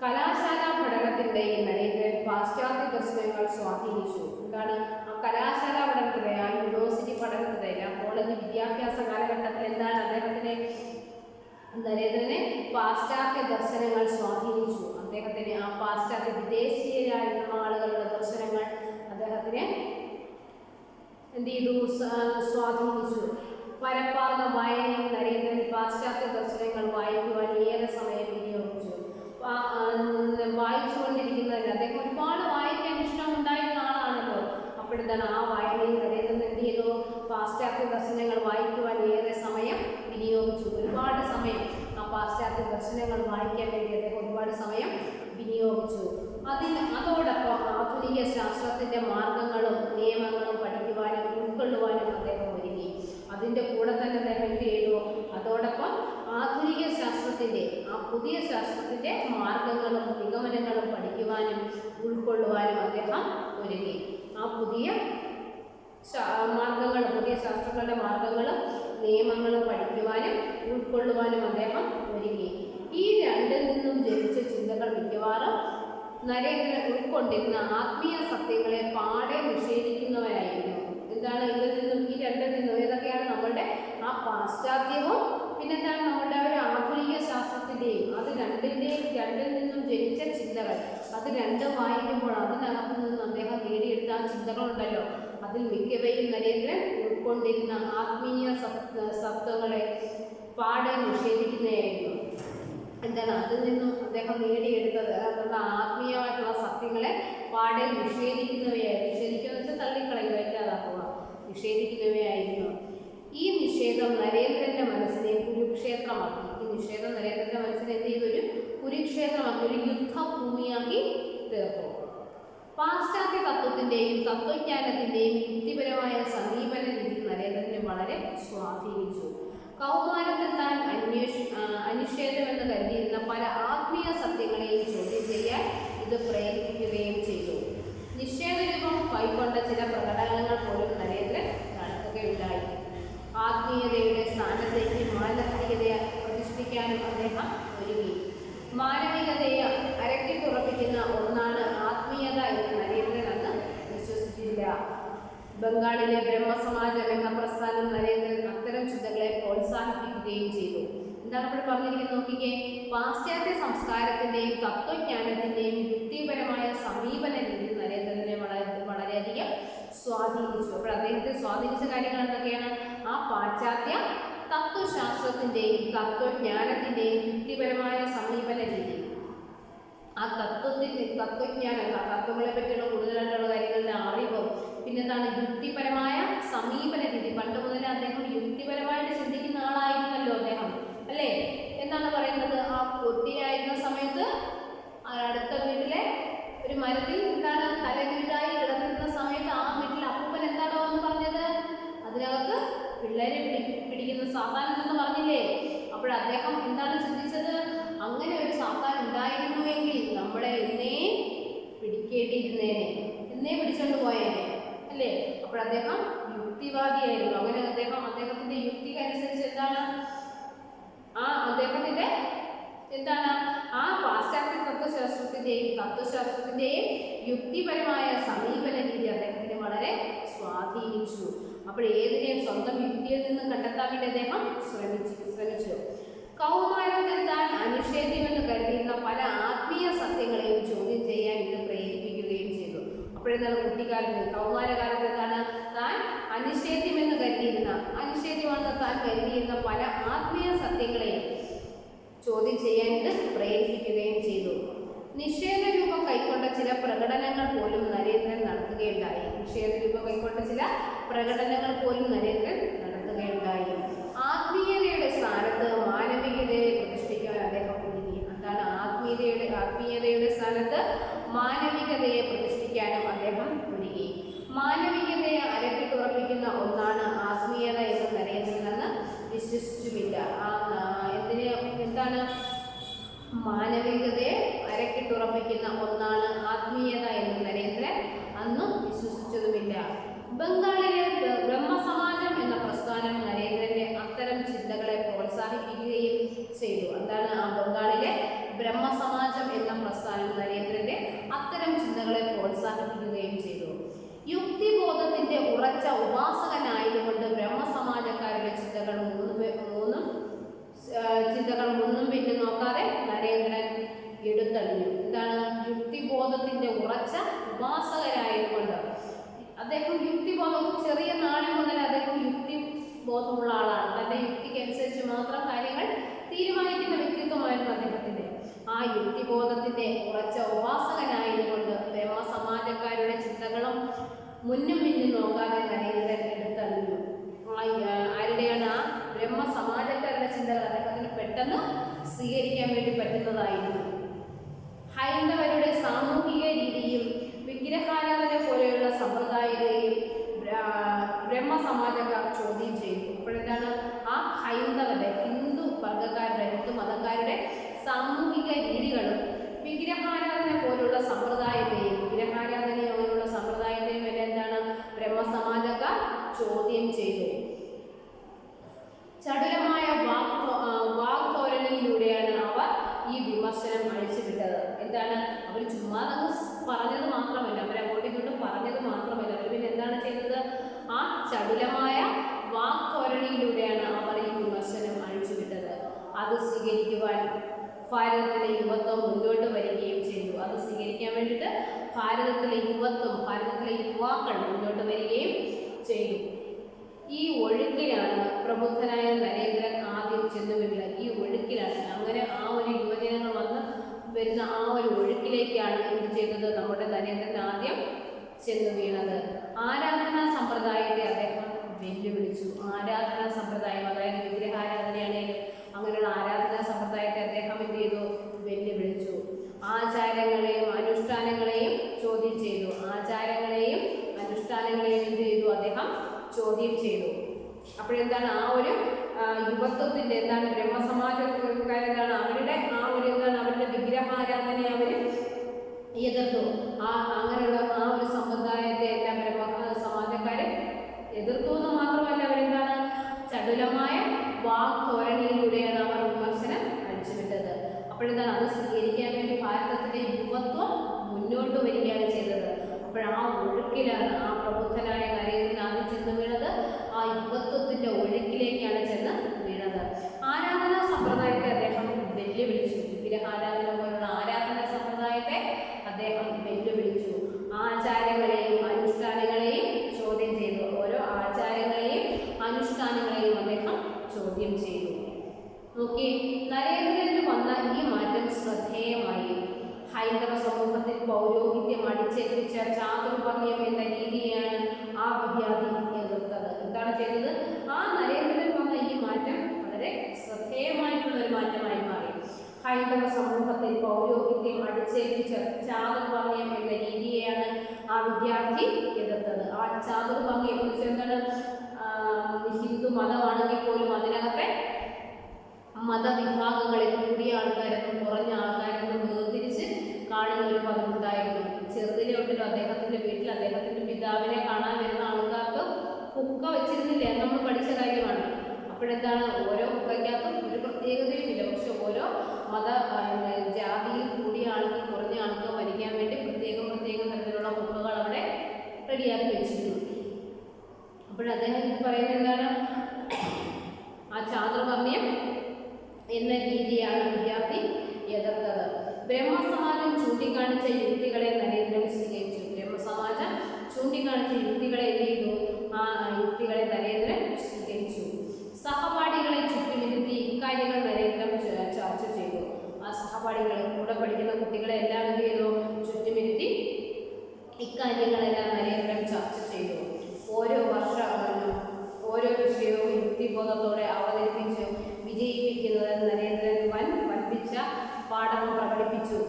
കലാശാല പഠനത്തിനിടയിൽ നരേന്ദ്രൻ പാശ്ചാത്യ ദർശനങ്ങൾ സ്വാധീനിച്ചു. എന്താണ് ആ കലാശാല പഠനത്തിലെ, ആ യൂണിവേഴ്സിറ്റി പഠനത്തിലെ, ആ കോളേജ് വിദ്യാഭ്യാസ കാലഘട്ടത്തിൽ എന്താണ് നരേന്ദ്രനെ പാശ്ചാത്യ ദർശനങ്ങൾ സ്വാധീനിച്ചു. അദ്ദേഹത്തിന് ആ പാശ്ചാത്യ വിദേശീയരായിരുന്ന ആളുകളുടെ ദർശനങ്ങൾ അദ്ദേഹത്തിന് എന്ത് ചെയ്തു? സ്വാധീനിച്ചു. പരപ്പാർന്ന വായനയിൽ നരേന്ദ്രൻ പാശ്ചാത്യ ദർശനങ്ങൾ വായിക്കുവാൻ ഏറെ സമയം വിനിയോഗിച്ചു. വായിച്ചുകൊണ്ടിരിക്കുന്നതിൽ അദ്ദേഹം ഒരുപാട് വായിക്കാൻ ഇഷ്ടമുണ്ടായിരുന്ന ആളാണല്ലോ. അപ്പോഴെന്താണ് ആ വായനയിൽ നരേന്ദ്രൻ എന്ത് ചെയ്തു? പാശ്ചാത്യ ദർശനങ്ങൾ വായിക്കുവാൻ ഏറെ സമയം വിനിയോഗിച്ചു. ഒരുപാട് സമയം ആ പാശ്ചാത്യ ദർശനങ്ങൾ വായിക്കാൻ വേണ്ടി അദ്ദേഹം ഒരുപാട് സമയം വിനിയോഗിച്ചു. അതോടൊപ്പം ആധുനിക ശാസ്ത്രത്തിൻ്റെ മാർഗങ്ങളും നിയമങ്ങളും പഠിക്കുവാനും ഉൾക്കൊള്ളുവാനും അദ്ദേഹം ഒരുങ്ങി. അതിൻ്റെ കൂടെ തന്നെ അദ്ദേഹം എന്ത് ചെയ്തു? അതോടൊപ്പം ആധുനിക ശാസ്ത്രത്തിൻ്റെ, ആ പുതിയ ശാസ്ത്രത്തിൻ്റെ മാർഗങ്ങളും നിഗമനങ്ങളും പഠിക്കുവാനും ഉൾക്കൊള്ളുവാനും അദ്ദേഹം ഒരുങ്ങി. ആ പുതിയ മാർഗങ്ങളും, പുതിയ ശാസ്ത്രങ്ങളുടെ മാർഗങ്ങളും നിയമങ്ങളും പഠിക്കുവാനും ഉൾക്കൊള്ളുവാനും അദ്ദേഹം ഒരുങ്ങി. ഈ രണ്ടിൽ നിന്നും ജനിച്ച ചിന്തകൾ മിക്കവാറും നരേന്ദ്രൻ ഉൾക്കൊണ്ടിരുന്ന ആത്മീയ സത്യങ്ങളെ പാടെ നിഷേധിക്കുന്നവരായിരുന്നു. എന്താണ് ഇതിൽ നിന്നും, ഈ രണ്ടിൽ നിന്നും ഏതൊക്കെയാണ്? നമ്മളുടെ ആ പാശ്ചാത്യവും പിന്നെന്താണ് നമ്മളുടെ ഒരു ആധുനിക ശാസ്ത്രത്തിൻ്റെയും, അത് രണ്ടിൽ നിന്നും ജനിച്ച ചിന്തകൾ. അത് രണ്ടും വായിക്കുമ്പോൾ അതിനകത്ത് നിന്ന് അദ്ദേഹം നേടിയെടുത്ത ആ ചിന്തകളുണ്ടല്ലോ, അതിൽ മിക്കവയും നരേന്ദ്രൻ ഉൾക്കൊണ്ടിരുന്ന ആത്മീയ സത്വങ്ങളെ പാടെ നിഷേധിക്കുന്നതായിരുന്നു. എന്താണ് അതിൽ നിന്നും അദ്ദേഹം നേടിയെടുത്തത്? അതുകൊണ്ട് ആത്മീയമായിട്ടുള്ള സത്യങ്ങളെ പാടെ നിഷേധിക്കുന്നവയായിരുന്നു. നിഷേധിക്കുക എന്ന് വെച്ചാൽ തള്ളിക്കളയുക, ഇല്ലാതാക്കുക, നിഷേധിക്കുന്നവയായിരുന്നു. ഈ നിഷേധം നരേന്ദ്രൻ്റെ മനസ്സിനെ കുരുക്ഷേത്രമാക്കി. ഈ നിഷേധം നരേന്ദ്രൻ്റെ മനസ്സിനെ എന്ത് ചെയ്തു? ഒരു കുരുക്ഷേത്രമാക്കി, ഒരു യുദ്ധഭൂമിയാക്കി തീർത്തു. പാശ്ചാത്യ തത്വത്തിൻ്റെയും തത്വജ്ഞാനത്തിൻ്റെയും യുക്തിപരമായ സമീപന രീതി നരേന്ദ്രനെ വളരെ സ്വാധീനിച്ചു. കൗമാരത്തിൽ താൻ അനിഷേധമെന്ന് കരുതിയിരുന്ന പല ആത്മീയ സത്യങ്ങളെയും ചോദ്യം ചെയ്യാൻ ഇത് പ്രേരിപ്പിക്കുകയും ചെയ്തു. നിഷേധരൂപം കൈക്കൊണ്ട ചില പ്രകടനങ്ങൾ പോലും നരേന്ദ്രൻ നടത്തുകയുണ്ടായി. ആത്മീയതയുടെ സ്ഥാനത്തേക്ക് മാനവികതയെ പ്രതിഷ്ഠിക്കാനും അദ്ദേഹം ഒരുങ്ങി. മാനവികതയെ അരക്കിട്ടുറപ്പിക്കുന്ന ഒന്നാണ് ആത്മീയത എന്ന് നരേന്ദ്രൻ അന്ന് വിശ്വസിച്ചില്ല. ബംഗാളിലെ ബ്രഹ്മസമാജം എന്ന പ്രസ്ഥാനം നരേന്ദ്രൻ അത്തരം ചിന്തകളെ പ്രോത്സാഹിപ്പിക്കുകയും ചെയ്തു. എന്താണ് ഇപ്പോൾ പറഞ്ഞിരിക്കുന്നത് നോക്കിക്കേ? പാശ്ചാത്യ സംസ്കാരത്തിൻ്റെയും തത്വജ്ഞാനത്തിൻ്റെയും യുക്തിപരമായ സമീപന രീതി നരേന്ദ്രനെ വളരെയധികം സ്വാധീനിച്ചു. അപ്പോൾ അദ്ദേഹത്തെ സ്വാധീനിച്ച കാര്യങ്ങൾ എന്തൊക്കെയാണ്? ആ പാശ്ചാത്യ തത്വശാസ്ത്രത്തിൻ്റെയും തത്വജ്ഞാനത്തിൻ്റെയും യുക്തിപരമായ സമീപന രീതി, ആ തത്വജ്ഞാനം, ആ തത്വങ്ങളെ പറ്റിയുള്ള കൂടുതലായിട്ടുള്ള കാര്യങ്ങളുടെ അറിവും, പിന്നെന്താണ് യുക്തിപരമായ സമീപന രീതി. പണ്ട് മുതലേ അദ്ദേഹം യുക്തിപരമായിട്ട് ചിന്തിക്കുന്ന ആളായിരുന്നല്ലോ അദ്ദേഹം യുക്തിവാദിയായിരുന്നു. അങ്ങനെ അദ്ദേഹത്തിന്റെ യുക്തിക്കനുസരിച്ച് അദ്ദേഹത്തിന്റെ ആ പാശ്ചാത്യ തത്വശാസ്ത്രത്തിന്റെയും യുക്തിപരമായ സമീപന രീതി അദ്ദേഹത്തിന് വളരെ സ്വാധീനിച്ചു. അപ്പോൾ ഏതിനെയും സ്വന്തം യുക്തിയിൽ നിന്ന് കണ്ടെത്താൻ വേണ്ടി അദ്ദേഹം ശ്രമിച്ചു. കൗമാരത്തിൽ താൻ അനിഷേധ്യമെന്ന് കരുതിയിരുന്ന പല ആത്മീയ സത്യങ്ങളെയും ചോദ്യം ചെയ്യാൻ ഇത് പ്രേരിപ്പിക്കുകയും ചെയ്തു. അപ്പോഴെന്താണ് കുട്ടിക്കാലത്ത് കൗമാരകാലത്ത് താൻ അനിഷേധ്യമാണെന്ന് താൻ കരുതിയിരുന്ന പല ആത്മീയ സത്യങ്ങളെയും ചോദ്യം ചെയ്യാൻ ഇത് പ്രേരിപ്പിക്കുകയും ചെയ്തു. നിഷേധ രൂപം കൈക്കൊണ്ട ചില പ്രകടനങ്ങൾ പോലും നരേന്ദ്രൻ നടത്തുകയുണ്ടായി. ആത്മീയതയുടെ സ്ഥാനത്ത് മാനവികതയെ പ്രതിഷ്ഠിക്കാൻ അദ്ദേഹം ഒരുങ്ങി. ആത്മീയതയുടെ സ്ഥാനത്ത് മാനവികതയെ പ്രതിഷ്ഠിക്കാനും അദ്ദേഹം ഒരുങ്ങി. മാനവികതയെ അരക്കിട്ടുറപ്പിക്കുന്ന ഒന്നാണ് ആത്മീയത എന്ന് നരേന്ദ്രൻ അന്ന് വിശ്വസിച്ചുമില്ല. മാനവികതയെ അരക്കിട്ടുറപ്പിക്കുന്ന ഒന്നാണ് ആത്മീയത എന്ന് നരേന്ദ്രൻ അന്നും വിശ്വസിച്ചതുമില്ല. ബംഗാളിലെ ബ്രഹ്മസമാജം എന്ന പ്രസ്ഥാനം നരേന്ദ്രന്റെ അത്തരം ചിന്തകളെ പ്രോത്സാഹിപ്പിക്കുകയും ചെയ്തു. ബംഗാളിലെ ബ്രഹ്മസമാജം എന്ന പ്രസ്ഥാനം നരേന്ദ്രന്റെ അത്തരം ചിന്തകളെ പ്രോത്സാഹിപ്പിക്കുകയും ചെയ്തു. യുക്തിബോധത്തിന്റെ ഉറച്ച ഉപാസകനായതുകൊണ്ട് ബ്രഹ്മസമാജക്കാരുടെ ചിന്തകൾ മുന്നും പിന്നും നോക്കാതെ നരേന്ദ്രൻ എടുത്തറിഞ്ഞു. യുക്തിബോധത്തിന്റെ ഉറച്ച ഉപാസകനായതുകൊണ്ട് അദ്ദേഹം യുക്തിബോധം ചെറിയ നാളിൽ മുതൽ അദ്ദേഹം യുക്തിബോധമുള്ള ആളാണ്. തന്റെ യുക്തിക്കനുസരിച്ച് മാത്രം കാര്യങ്ങൾ തീരുമാനിക്കുന്ന വ്യക്തിത്വമായിരുന്നു അദ്ദേഹത്തിന്റെ. ആ യുക്തിബോധത്തിന്റെ ഉറച്ച ഉപാസകനായതുകൊണ്ട് ബ്രഹ്മസമാജക്കാരുടെ ചിന്തകളും മുന്നും പിന്നും നോക്കാതെ നരേന്ദ്രൻ എടുത്തറിഞ്ഞു. ആരുടെയാണ്? ആ ബ്രഹ്മസമാജക്കാരുടെ ചിന്തകൾ അദ്ദേഹത്തിന് പെട്ടെന്ന് സ്വീകരിക്കാൻ വേണ്ടി പറ്റുന്നതായിരുന്നു. ഹൈന്ദവരുടെ സാമൂഹിക രീതിയും വിഗ്രഹാരാധന പോലെയുള്ള സമ്പ്രദായത്തെയും ബ്രഹ്മസമാജക്കാർ ചോദ്യം ചെയ്തു. അപ്പോഴെന്താണ് ആ ഹിന്ദു മതക്കാരുടെ സാമൂഹിക രീതികളും വിഗ്രഹാരാധന പോലുള്ള സമ്പ്രദായത്തെയും എല്ലാം ബ്രഹ്മസമാജക്കാർ ചോദ്യം ചെയ്തു. ചടുലമായ വാഗ്ധോരണിയിലൂടെയാണ് അവർ ഈ വിമർശനം അഴിച്ചുവിട്ടത്. അവർ ചുമ്മാ പറഞ്ഞത് മാത്രമല്ല, അവരങ്ങോട്ടും ഇങ്ങോട്ടും പറഞ്ഞത് മാത്രമല്ല, അവർ പിന്നെ എന്താണ് ചെയ്തത്? ആ ചടുലമായ വാഗ്ധോരണിയിലൂടെയാണ് അവർ ഈ വിമർശനം അഴിച്ചുവിട്ടത്. അത് സ്വീകരിക്കുവാൻ ഭാരതത്തിലെ യുവത്വം മുന്നോട്ട് വരികയും ചെയ്തു. അത് സ്വീകരിക്കാൻ വേണ്ടിയിട്ട് ഭാരതത്തിലെ യുവാക്കൾ മുന്നോട്ട് വരികയും ചെയ്തു. ഈ ഒഴുക്കിലാണ് പ്രബുദ്ധനായ നരേന്ദ്രൻ ആദ്യം ചെന്നു വീഴുന്നത്. ഈ ഒഴുക്കിലാണ് അങ്ങനെ ആ ഒരു യുവജനങ്ങൾ വരുന്ന ആ ഒരു ഒഴുക്കിലേക്കാണ് എന്ത് ചെയ്തത്? നമ്മുടെ നരേന്ദ്രൻ ആദ്യം ചെന്നു വീണത്. ആരാധനാ സമ്പ്രദായത്തെ അദ്ദേഹം വെല്ലുവിളിച്ചു. ആരാധനാ സമ്പ്രദായം, അതായത് വിഗ്രഹാരാധനയാണെങ്കിലും അങ്ങനെയുള്ള ആരാധനാ സമ്പ്രദായത്തെ അദ്ദേഹം എന്ത് ചെയ്തു? വെല്ലുവിളിച്ചു. ആചാരങ്ങളെയും അനുഷ്ഠാനങ്ങളെയും ചോദ്യം ചെയ്തു. എന്ത് ചെയ്തു? അദ്ദേഹം ചോദ്യം ചെയ്തു. അപ്പോഴെന്താണ് ആ ഒരു യുവത്വത്തിന്റെ ബ്രഹ്മസമാജക്കാരെന്താണ് അവരുടെ അവരുടെ വിഗ്രഹാരാധനയെ അവർ എതിർത്തു. അങ്ങനെയുള്ള ആ ഒരു സമ്പ്രദായത്തെ എല്ലാം ബ്രഹ്മസമാജക്കാരെ എതിർത്തു എന്ന് മാത്രമല്ല, അവരെന്താണ് ചടുലമായ വാഗ്ധോരണിയിലൂടെയാണ് അവർ വിമർശനം അഴിച്ചുവിട്ടത്. അപ്പോഴെന്താണ് അത് സ്വീകരിക്കാൻ വേണ്ടി ഭാരതത്തിലെ യുവത്വം മുന്നോട്ട് വരികയാണ് ചെയ്തത്. ആ ഒഴുക്കിലാണ് ആ പ്രബുദ്ധനായ നരേന്ദ്രൻ ആദ്യം ചെന്ന് വീണത്. ആ യുവത്വത്തിന്റെ ഒഴുക്കിലേക്കാണ് ചെന്ന് വീണത്. ആരാധനാ സമ്പ്രദായത്തെ അദ്ദേഹം വെല്ലുവിളിച്ചു. വിഗ്രഹാരാധന പോലുള്ള ആരാധനാ സമ്പ്രദായത്തെ അദ്ദേഹം വെല്ലുവിളിച്ചു. ആചാരങ്ങളെയും അനുഷ്ഠാനങ്ങളെയും ചോദ്യം ചെയ്തു. ഓരോ ആചാരങ്ങളെയും അനുഷ്ഠാനങ്ങളെയും അദ്ദേഹം ചോദ്യം ചെയ്തു. നരേന്ദ്രന് വന്ന ഈ മാറ്റം ശ്രദ്ധേയമായി. ഹൈന്ദവ സമൂഹത്തിൽ പൗരോഹിത്യം അടിച്ചേൽപ്പിച്ച ചാതുർവർണ്ണ്യം എന്ന രീതിയാണ് ആ വിദ്യാർത്ഥി എതിർത്തത്. എന്താണ് ചെയ്തത്? ആ നരേന്ദ്രൻ വന്ന ഈ മാറ്റം വളരെ ശ്രദ്ധേയമായിട്ടുള്ള ഒരു മാറ്റമായി മാറി. ഹൈന്ദവ സമൂഹത്തിൽ പൗരോഹിത്യം അടിച്ചേൽപ്പിച്ച ചാതുർവർണ്ണ്യം എന്ന രീതിയെയാണ് ആ വിദ്യാർത്ഥി എതിർത്തത്. ആ ചാതുർവർണ്ണ്യം എന്ന് വെച്ചാൽ എന്താണ്? ഹിന്ദു മതമാണെങ്കിൽ പോലും അതിനകത്തെ മതവിഭാഗങ്ങളെ കൂടിയ ആൾക്കാരെന്നും കുറഞ്ഞ ആൾക്കാരെന്നും വേർതിരിച്ച് കാണുന്ന ഒരു പതിവുണ്ടായിരുന്നു. ചെറുതിലെ തൊട്ടിലും അദ്ദേഹത്തിന്റെ വീട്ടിൽ അദ്ദേഹത്തിന്റെ പിതാവിനെ കാണാൻ വരുന്ന ആൾക്കാർക്ക് അപ്പോഴെന്താണ് ഓരോ ബുക്കയ്ക്കകത്തും ഒരു പ്രത്യേകതയുമില്ല, പക്ഷെ ഓരോ മത ജാതിയിൽ കൂടിയ ആൾക്ക് കുറഞ്ഞ ആൾക്ക് മരിക്കാൻ വേണ്ടി പ്രത്യേകം തരത്തിലുള്ള ബുക്കുകൾ അവിടെ റെഡിയാക്കി വെച്ചിരുന്നു. അപ്പോഴദ്ദേഹം ഇത് പറയുന്നത് എന്താണ്, ആ ചാതുർവർണ്ണ്യം എന്ന രീതിയാണ് വിദ്യാർത്ഥി എതിർത്തത്. ബ്രഹ്മസമാജം ചൂണ്ടിക്കാണിച്ച യുക്തികളെ നരേന്ദ്രൻ സ്വീകരിച്ചു. ബ്രഹ്മസമാജം ചൂണ്ടിക്കാണിച്ച യുക്തികളെ എന്ത് ചെയ്തു? ആ യുക്തികളെ നരേന്ദ്രൻ സ്വീകരിച്ചു. സഹപാഠികളെ ചുറ്റുമിരുത്തി ഇക്കാര്യങ്ങൾ നരേന്ദ്രൻ ചർച്ച ചെയ്തു. ആ സഹപാഠികൾ കൂടെ പഠിക്കുന്ന കുട്ടികളെ എല്ലാം എന്ത് ചെയ്തു? ചുറ്റുമിരുത്തി ഇക്കാര്യങ്ങളെല്ലാം നരേന്ദ്രൻ ചർച്ച ചെയ്തു. ഓരോ വിഷയവും യുക്തിബോധത്തോടെ അവതരിപ്പിച്ച് വിജയിപ്പിക്കുന്നതിന് നരേന്ദ്രൻ വൻപിച്ച പാഠം പ്രകടിപ്പിച്ചു.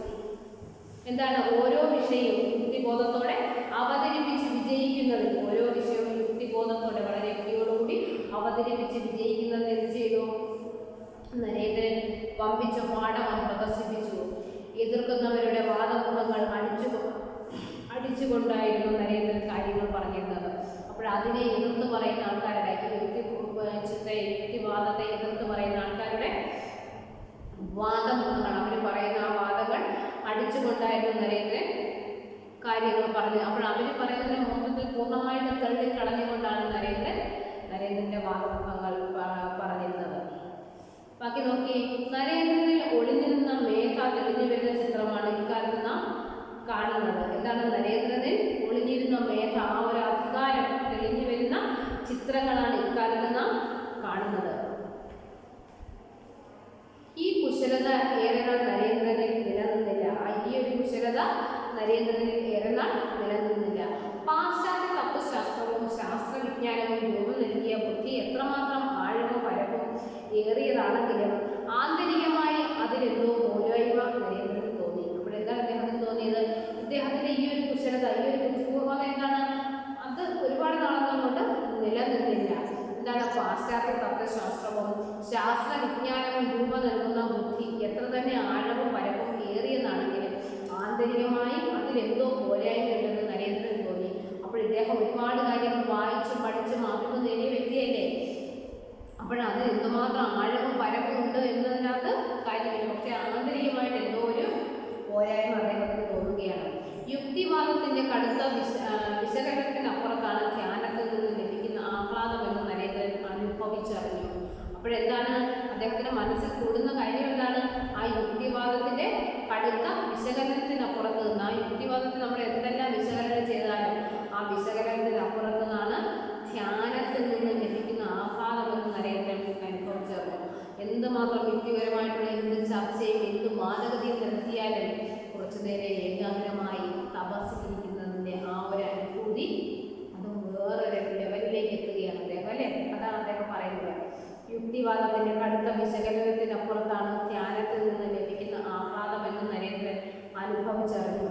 എന്താണ്? ഓരോ വിഷയവും യുക്തിബോധത്തോടെ അവതരിപ്പിച്ച് വിജയിക്കുന്നതിൽ, ഓരോ വിഷയവും യുക്തിബോധത്തോടെ വളരെ യുക്തിയോടുകൂടി അവതരിപ്പിച്ച് വിജയിക്കുന്നതിന് എന്ത് ചെയ്തു? നരേന്ദ്രൻ വമ്പിച്ച പാഠം പ്രദർശിപ്പിച്ചു. എതിർക്കുന്നവരുടെ വാദമുഖങ്ങൾ അടിച്ചുകൊണ്ടായിരുന്നു നരേന്ദ്രൻ കാര്യങ്ങൾ പറഞ്ഞിരുന്നത്. അപ്പോൾ അതിനെ എതിർത്ത് പറയുന്ന ആൾക്കാരുടെ, യുക്തിവാദത്തെ എതിർത്ത് പറയുന്ന ആൾക്കാരുടെ വാദമുഖങ്ങൾ, അവർ പറയുന്ന ആ വാദങ്ങൾ അടിച്ചുകൊണ്ടായിരുന്നു നരേന്ദ്രൻ കാര്യങ്ങൾ പറഞ്ഞത്. അപ്പോൾ അവർ പറയുന്നതിന് മൊത്തത്തിൽ പൂർണ്ണമായിട്ട് തള്ളിക്കളഞ്ഞുകൊണ്ടാണ് നരേന്ദ്രന്റെ വാദമുഖങ്ങൾ പറഞ്ഞിരുന്നത്. ബാക്കി നോക്കി, നരേന്ദ്രനിൽ ഒളിഞ്ഞിരുന്ന മേധ തെളിഞ്ഞു വരുന്ന ചിത്രമാണ് ഇക്കാലത്ത് നാം കാണുന്നത്. എന്താണ്? നരേന്ദ്രനിൽ ഒളിഞ്ഞിരുന്ന മേധ, ആ ഒരു അധികാരം തെളിഞ്ഞു വരുന്ന ചിത്രങ്ങളാണ് ഇക്കാലത്ത് നാം കാണുന്നത്. ഈ കുശലത ഏറെ നാൾ നരേന്ദ്രനിൽ നിലനിന്നില്ല. ഈ ഒരു കുശലത നരേന്ദ്രനിൽ ഏറെ നാൾ നിലനിന്നില്ല. പാശ്ചാത്യ തത്വശാസ്ത്രവും ശാസ്ത്രവിജ്ഞാനവും രൂപം നൽകിയ ബുദ്ധി എത്രമാത്രം ആഴവും പരപ്പും ഏറിയതാണെങ്കിലും ആന്തരികമായി അതിലെന്തോ പോരായ്മ നരേന്ദ്രന് തോന്നി. അപ്പോൾ എന്താണ് അദ്ദേഹത്തിന് തോന്നിയത്? ഇദ്ദേഹത്തിന്റെ ഈ ഒരു കുശലത, ഈ ഒരു ബുദ്ധിപൂർവ്വത എന്താണ്? അത് ഒരുപാട് നാളുകൾ കൊണ്ട് നിലനിന്നില്ല. എന്താണ്? പാശ്ചാത്യ തത്വശാസ്ത്രവും ശാസ്ത്രവിജ്ഞാനവും രൂപം നൽകുന്ന ബുദ്ധി എത്ര തന്നെ ആഴവും പരപ്പും ഏറിയതാണെങ്കിലും ആന്തരികമായി അതിലെന്തോ പോരായ്മയുണ്ടെന്ന് നരേന്ദ്രൻ തോന്നി. അപ്പോൾ ഇദ്ദേഹം ഒരുപാട് കാര്യങ്ങൾ വായിച്ചും പഠിച്ചും അറിവ് നേടിയ വ്യക്തിയല്ലേ. അപ്പോഴത് എന്തുമാത്രം ആഴവും പരപ്പും ഉണ്ട് എന്നതിനകത്ത് കാര്യമില്ല, പക്ഷെ ആന്തരികമായിട്ട് എന്തോ ഒരു പോരായ്മ അദ്ദേഹത്തിന് തോന്നുകയാണ്. യുക്തിവാദത്തിന്റെ കടുത്ത വിശകലനത്തിനപ്പുറത്താണ് ധ്യാനത്തിൽ നിന്ന് ലഭിക്കുന്ന ആഹ്ലാദം എന്ന് നരേന്ദ്രൻ അനുഭവിച്ചറിഞ്ഞു. അപ്പോഴെന്താണ് അദ്ദേഹത്തിന്റെ മനസ്സിൽ കൂടുന്ന കാര്യം? എന്താണ്? ആ യുക്തിവാദത്തിന്റെ കടുത്ത വിശകലനത്തിനപ്പുറത്ത് നിന്ന്, ആ യുക്തിവാദത്തിൽ നമ്മൾ എന്തെല്ലാം വിശകലനം ചെയ്താലും ആ വിശകലനത്തിനപ്പുറത്ത് നിന്നാണ് ധ്യാനത്തിൽ നിന്ന് ലഭിക്കുന്ന ആഹ്ലാദമെന്ന് നരേന്ദ്രൻ അനുഭവിച്ചറിഞ്ഞു. എന്തുമാത്രം യുക്തിപരമായിട്ടുള്ള എന്ത് ചർച്ചയും എന്ത് വാദഗതിയും നടത്തിയാലും കുറച്ചു നേരം ഏകാഗ്രമായി തപസ്സിരിക്കുന്നതിൻ്റെ ആ ഒരു അനുഭൂതി അത് വേറൊരു ലെവലിലേക്ക് എത്തുകയാണ് അദ്ദേഹം, അല്ലേ? അതാണ് അദ്ദേഹം പറയുന്നത്. യുക്തിവാദത്തിന്റെ കടുത്ത വിശകലനത്തിനപ്പുറത്താണ് ധ്യാനത്തിൽ നിന്ന് ലഭിക്കുന്ന ആഹ്ലാദമെന്ന് നരേന്ദ്രൻ അനുഭവിച്ചറിഞ്ഞു.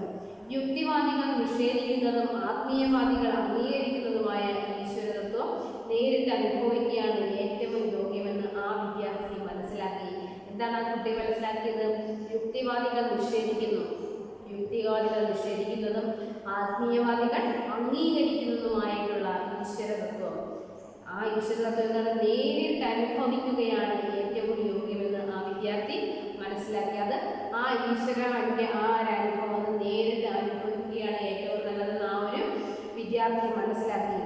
യുക്തിവാദികൾ നിഷേധിക്കുന്നതും ആത്മീയവാദികൾ അംഗീകരിക്കുന്നതുമായ ഈശ്വരതത്വം നേരിട്ട് അനുഭവിക്കുകയാണ് ഏറ്റവും യോഗ്യമെന്ന് ആ വിദ്യാർത്ഥി മനസ്സിലാക്കി. എന്താണ് ആ കുട്ടി മനസ്സിലാക്കിയത്? യുക്തിവാദികൾ നിഷേധിക്കുന്നതും ആത്മീയവാദികൾ അംഗീകരിക്കുന്നതുമായിട്ടുള്ള ഈശ്വരതത്വം, ആ ഈശ്വരതത്വം എന്താണ്? നേരിട്ട് അനുഭവിക്കുകയാണ് ഏറ്റവും യോഗ്യമെന്ന് ആ വിദ്യാർത്ഥി മനസ്സിലാക്കി. അത് ആ ഈശ്വരന്റെ ആ ഒരു അനുഭവം അത് നേരിട്ട് അനുഭവിക്കുകയാണ് ഏറ്റവും നല്ലതെന്ന് ആ ഒരു വിദ്യാർത്ഥി മനസ്സിലാക്കി.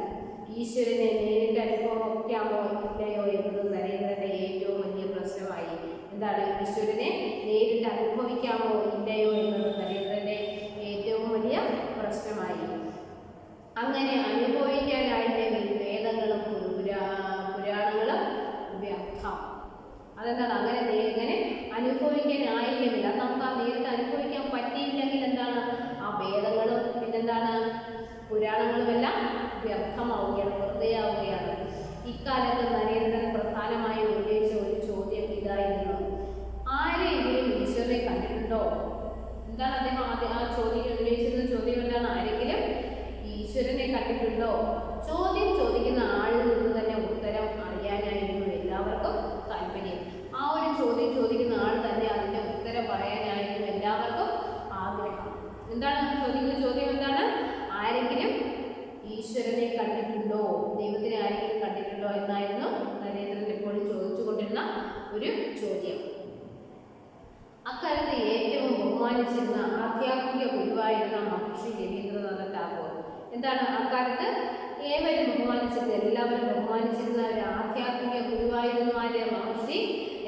ഈശ്വരനെ നേരിട്ട് അനുഭവിക്കാമോ ഇല്ലയോ എന്നത് നരേന്ദ്രന്റെ ഏറ്റവും വലിയ പ്രശ്നമായി. എന്താണ്? ഈശ്വരനെ നേരിട്ട് അനുഭവിക്കാമോ ഇല്ലയോ എന്നത് നരേന്ദ്രന്റെ ഏറ്റവും വലിയ പ്രശ്നമായി. അങ്ങനെ അനുഭവിക്കാനായില്ലെങ്കിൽ വേദങ്ങളും പുരാണങ്ങളും വ്യർത്ഥം. അതെന്താണ്? അങ്ങനെ അനുഭവിക്കാനായില്ലെങ്കിൽ, അത് നമുക്ക് ആ നേരിട്ട് അനുഭവിക്കാൻ പറ്റിയില്ലെങ്കിൽ എന്താണ്? ആ വേദങ്ങളും പിന്നെന്താണ് പുരാണങ്ങളുമെല്ലാം വ്യർത്ഥമാവുകയാണ്, വെറുതെയാവുകയാണ്. ഇക്കാലത്ത് നരേന്ദ്രൻ പ്രധാനമായും ഉന്നയിച്ച ഒരു ചോദ്യം ഇതായിരുന്നു: ആരെങ്കിലും ഈശ്വരനെ കണ്ടിട്ടുണ്ടോ? എന്താണ് അദ്ദേഹം ആ ചോദ്യം ഉന്നയിച്ചിരുന്ന ചോദ്യം എന്താണ്? ആരെങ്കിലും ഈശ്വരനെ കണ്ടിട്ടുണ്ടോ? ചോദ്യം ചോദിക്കുന്ന ആളിൽ നിന്ന് തന്നെ ഉത്തരം അറിയാനായിരുന്നു എല്ലാവർക്കും താല്പര്യം. ആ ഒരു ചോദ്യം ചോദിക്കുന്ന ആൾ തന്നെ അതിൻ്റെ ഉത്തരം പറയാനായിരുന്നു എല്ലാവർക്കും ആഗ്രഹം. എന്താണ് ചോദിക്കുന്ന ചോദ്യം? എന്താണ്? ആരെങ്കിലും ഈശ്വരനെ കണ്ടിട്ടുണ്ടോ, ദൈവത്തിനെ ആരെങ്കിലും കണ്ടിട്ടുണ്ടോ എന്നായിരുന്നു നരേന്ദ്രൻ എപ്പോഴും ഒരു ചോദ്യം. അക്കാലത്ത് ഏറ്റവും ബഹുമാനിച്ചിരുന്ന ആധ്യാത്മിക ഗുരുവായിരുന്ന മഹർഷി രവീന്ദ്രനാഥ ടാഗോർ. എന്താണ് അക്കാലത്ത് ഏവരും ബഹുമാനിച്ചിരുന്ന, എല്ലാവരും ബഹുമാനിച്ചിരുന്ന ഒരു ആധ്യാത്മിക ഗുരുവായിരുന്നു ആര്യ മഹർഷി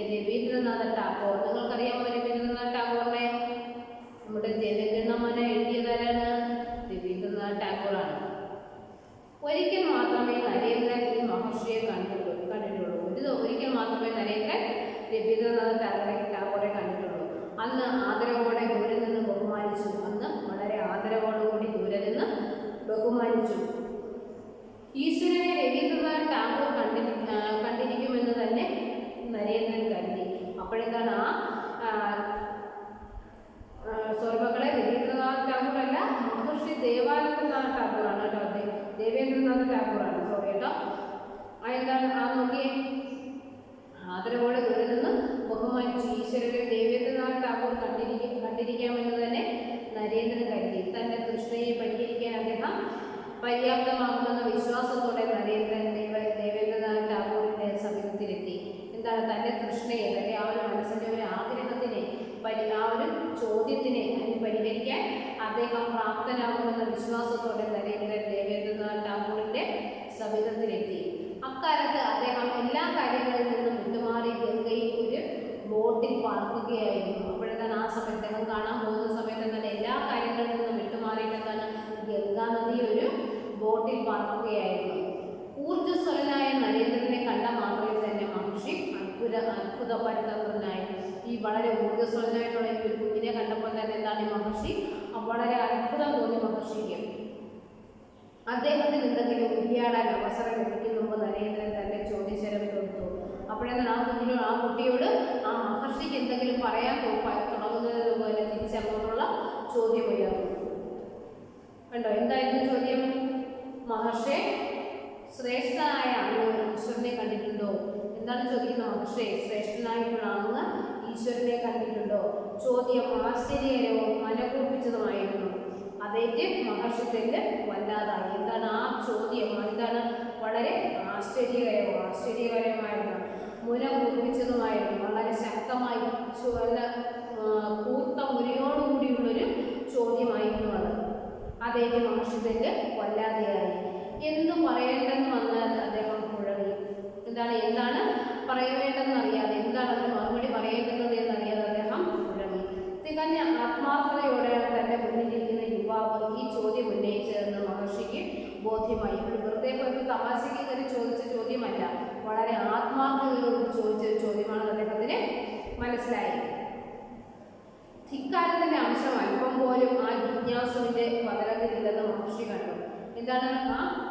രവീന്ദ്രനാഥ ടാഗോർ. നിങ്ങൾക്കറിയാമോ രവീന്ദ്രനാഥ ടാഗോറിനെ? നമ്മുടെ ജനഗണമന എഴുതിയതാരാണ്? രവീന്ദ്രനാഥ ടാഗോറാണ്. ഒരിക്കൽ മാത്രമേ നരേന്ദ്രൻ ഈ മഹർഷിയെ കണ്ടിട്ടുള്ളൂ. ഒരിക്കൽ മാത്രമേ നരേന്ദ്രൻ രവീന്ദ്രനാഥ ടാഗോറെ കണ്ടിട്ടുള്ളൂ. അന്ന് ആദരവോടെ ദൂരെ നിന്ന് ബഹുമാനിച്ചു. അന്ന് വളരെ ആദരവോടുകൂടി ദൂരെ നിന്ന് ബഹുമാനിച്ചു. ഈശ്വരനെ രവീന്ദ്രനാഥ ടാഗോർ കണ്ടിരിക്കുമെന്ന് തന്നെ നരേന്ദ്രൻ കരുതി. അപ്പോഴെന്താണ് മക്കളെ, രവീന്ദ്രനാഥ ടാഗോർ അല്ല, മഹർഷി ദേവേന്ദ്രനാഥ ടാഗോറാണ് കേട്ടോ. ദേവേന്ദ്രനാഥ ടാഗോറാണ്, സോറി കേട്ടോ. എന്താണ് നോക്കിയേ, ആദരവോടെ ദൂരെ നിന്ന് ബഹുമാനിച്ചു. ഈശ്വരനെ ദേവേന്ദ്രനാഥ ടാഗോർ കണ്ടിരിക്കാമെന്ന് തന്നെ നരേന്ദ്രൻ കരുതി. തന്റെ തൃഷ്ണയെ പരിഹരിക്കാൻ അദ്ദേഹം പര്യാപ്തമാകുമെന്ന വിശ്വാസത്തോടെ നരേന്ദ്രൻ ദേവേന്ദ്രനാഥ ടാഗോറിന്റെ സമീപത്തിലെത്തി. എന്താണ് തന്റെ തൃഷ്ണയെ, തന്റെ ആ ഒരു മനസ്സിന്റെ ഒരു ആഗ്രഹത്തിനെ, ആ ഒരു ചോദ്യത്തിനെ പരിഹരിക്കാൻ അദ്ദേഹം പ്രാപ്തനാകുമെന്ന വിശ്വാസത്തോടെ നരേന്ദ്രൻ ദേവേന്ദ്രനാഥ ടാഗോറിന്റെ സമീപത്തിലെത്തി. അക്കാലത്ത് അദ്ദേഹം എല്ലാ കാര്യങ്ങളിൽ നിന്നും വിട്ടുമാറി ഗംഗയിൽ ഒരു ബോട്ടിൽ പാർക്കുകയായിരുന്നു. അപ്പോഴെന്താണ് ആ സമയത്ത് അദ്ദേഹം കാണാൻ പോകുന്ന സമയത്ത് എന്താണ് എല്ലാ കാര്യങ്ങളിൽ നിന്നും വിട്ടുമാറിയിട്ട് എന്താണ് ഗംഗാ നദിയിൽ ഒരു ബോട്ടിൽ പാർക്കുകയായിരുന്നു. ഊർജ്ജസ്വലനായ നരേന്ദ്രനെ കണ്ട മാത്രമേ തന്നെ മഹർഷി അത്ഭുതപരിതന്ത്രനായി. ഈ വളരെ ഊർജ്ജസ്വലനായിട്ടുള്ള ഈ ഒരു കുഞ്ഞിനെ കണ്ടപ്പോൾ തന്നെ എന്താണ് ഈ മഹർഷി വളരെ അത്ഭുതം തോന്നി മഹർഷിക്ക്. അദ്ദേഹത്തിന് എന്തെങ്കിലും ഉരിയാടാൻ അവസരം ലഭിക്കുന്ന മുമ്പ് നരേന്ദ്രൻ തന്റെ ചോദ്യശരം തൊടുത്തു. അപ്പോഴെന്താണ് ആ കുട്ടിയോട് ആ മഹർഷിക്ക് എന്തെങ്കിലും പറയാൻ തുടങ്ങുന്നത് പോലെ തിരിച്ചങ്ങോട്ടുള്ള ചോദ്യം ഉയർന്നു. കണ്ടോ, എന്തായിരുന്നു ചോദ്യം? മഹർഷി, ശ്രേഷ്ഠനായ അങ്ങ് ഈശ്വരനെ കണ്ടിട്ടുണ്ടോ? എന്താണ് ചോദിക്കുന്നത്? മഹർഷി, ശ്രേഷ്ഠനായിട്ടുള്ള അങ്ങ് ഈശ്വരനെ കണ്ടിട്ടുണ്ടോ? ചോദ്യം ആശ്ചര്യകരവും മനകൂർപ്പിച്ചതുമായിരുന്നു. അതേറ്റ് മഹർഷി തന്നെ വല്ലാതായി. എന്താണ് ആ ചോദ്യം? എന്താണ് വളരെ ആശ്ചര്യകരമായിരുന്നു, മുനകൂർപ്പിച്ചതുമായിരുന്നു, വളരെ ശക്തമായി കൂർത്ത മുനയോടുകൂടിയുള്ളൊരു ചോദ്യമായിരുന്നു അത്. അതേറ്റ് മഹർഷി തന്നെ വല്ലാതെയായി. എന്തു പറയേണ്ടെന്ന് വന്നാൽ അദ്ദേഹം കുഴങ്ങി. എന്താണ് പറയേണ്ടെന്ന് അറിയാതെ, എന്താണ് അതിന് മറുപടി പറയേണ്ടുന്നത് എന്നറിയാതെ അദ്ദേഹം കുഴങ്ങി. തികഞ്ഞ ആത്മാർത്ഥതയോടെ തന്റെ മുന്നിലിരിക്കുന്ന യുവാവ് ഈ ചോദ്യം ഉന്നയിച്ചതെന്ന് മഹർഷിക്ക് ബോധ്യമായി. ഇവിടെ വെറുതെ പോയി തമാശയ്ക്ക് കയറി ചോദിച്ച ചോദ്യമല്ല, വളരെ ആത്മാർത്ഥതയോട് ചോദിച്ച ചോദ്യമാണ് അദ്ദേഹത്തിന് മനസ്സിലായി. ധിക്കാരത്തിന്റെ അംശം അല്പം പോലും ആ ജിജ്ഞാസുവിന്റെ പതനത്തിലില്ലെന്ന് മഹർഷി കണ്ടു. എന്താണ്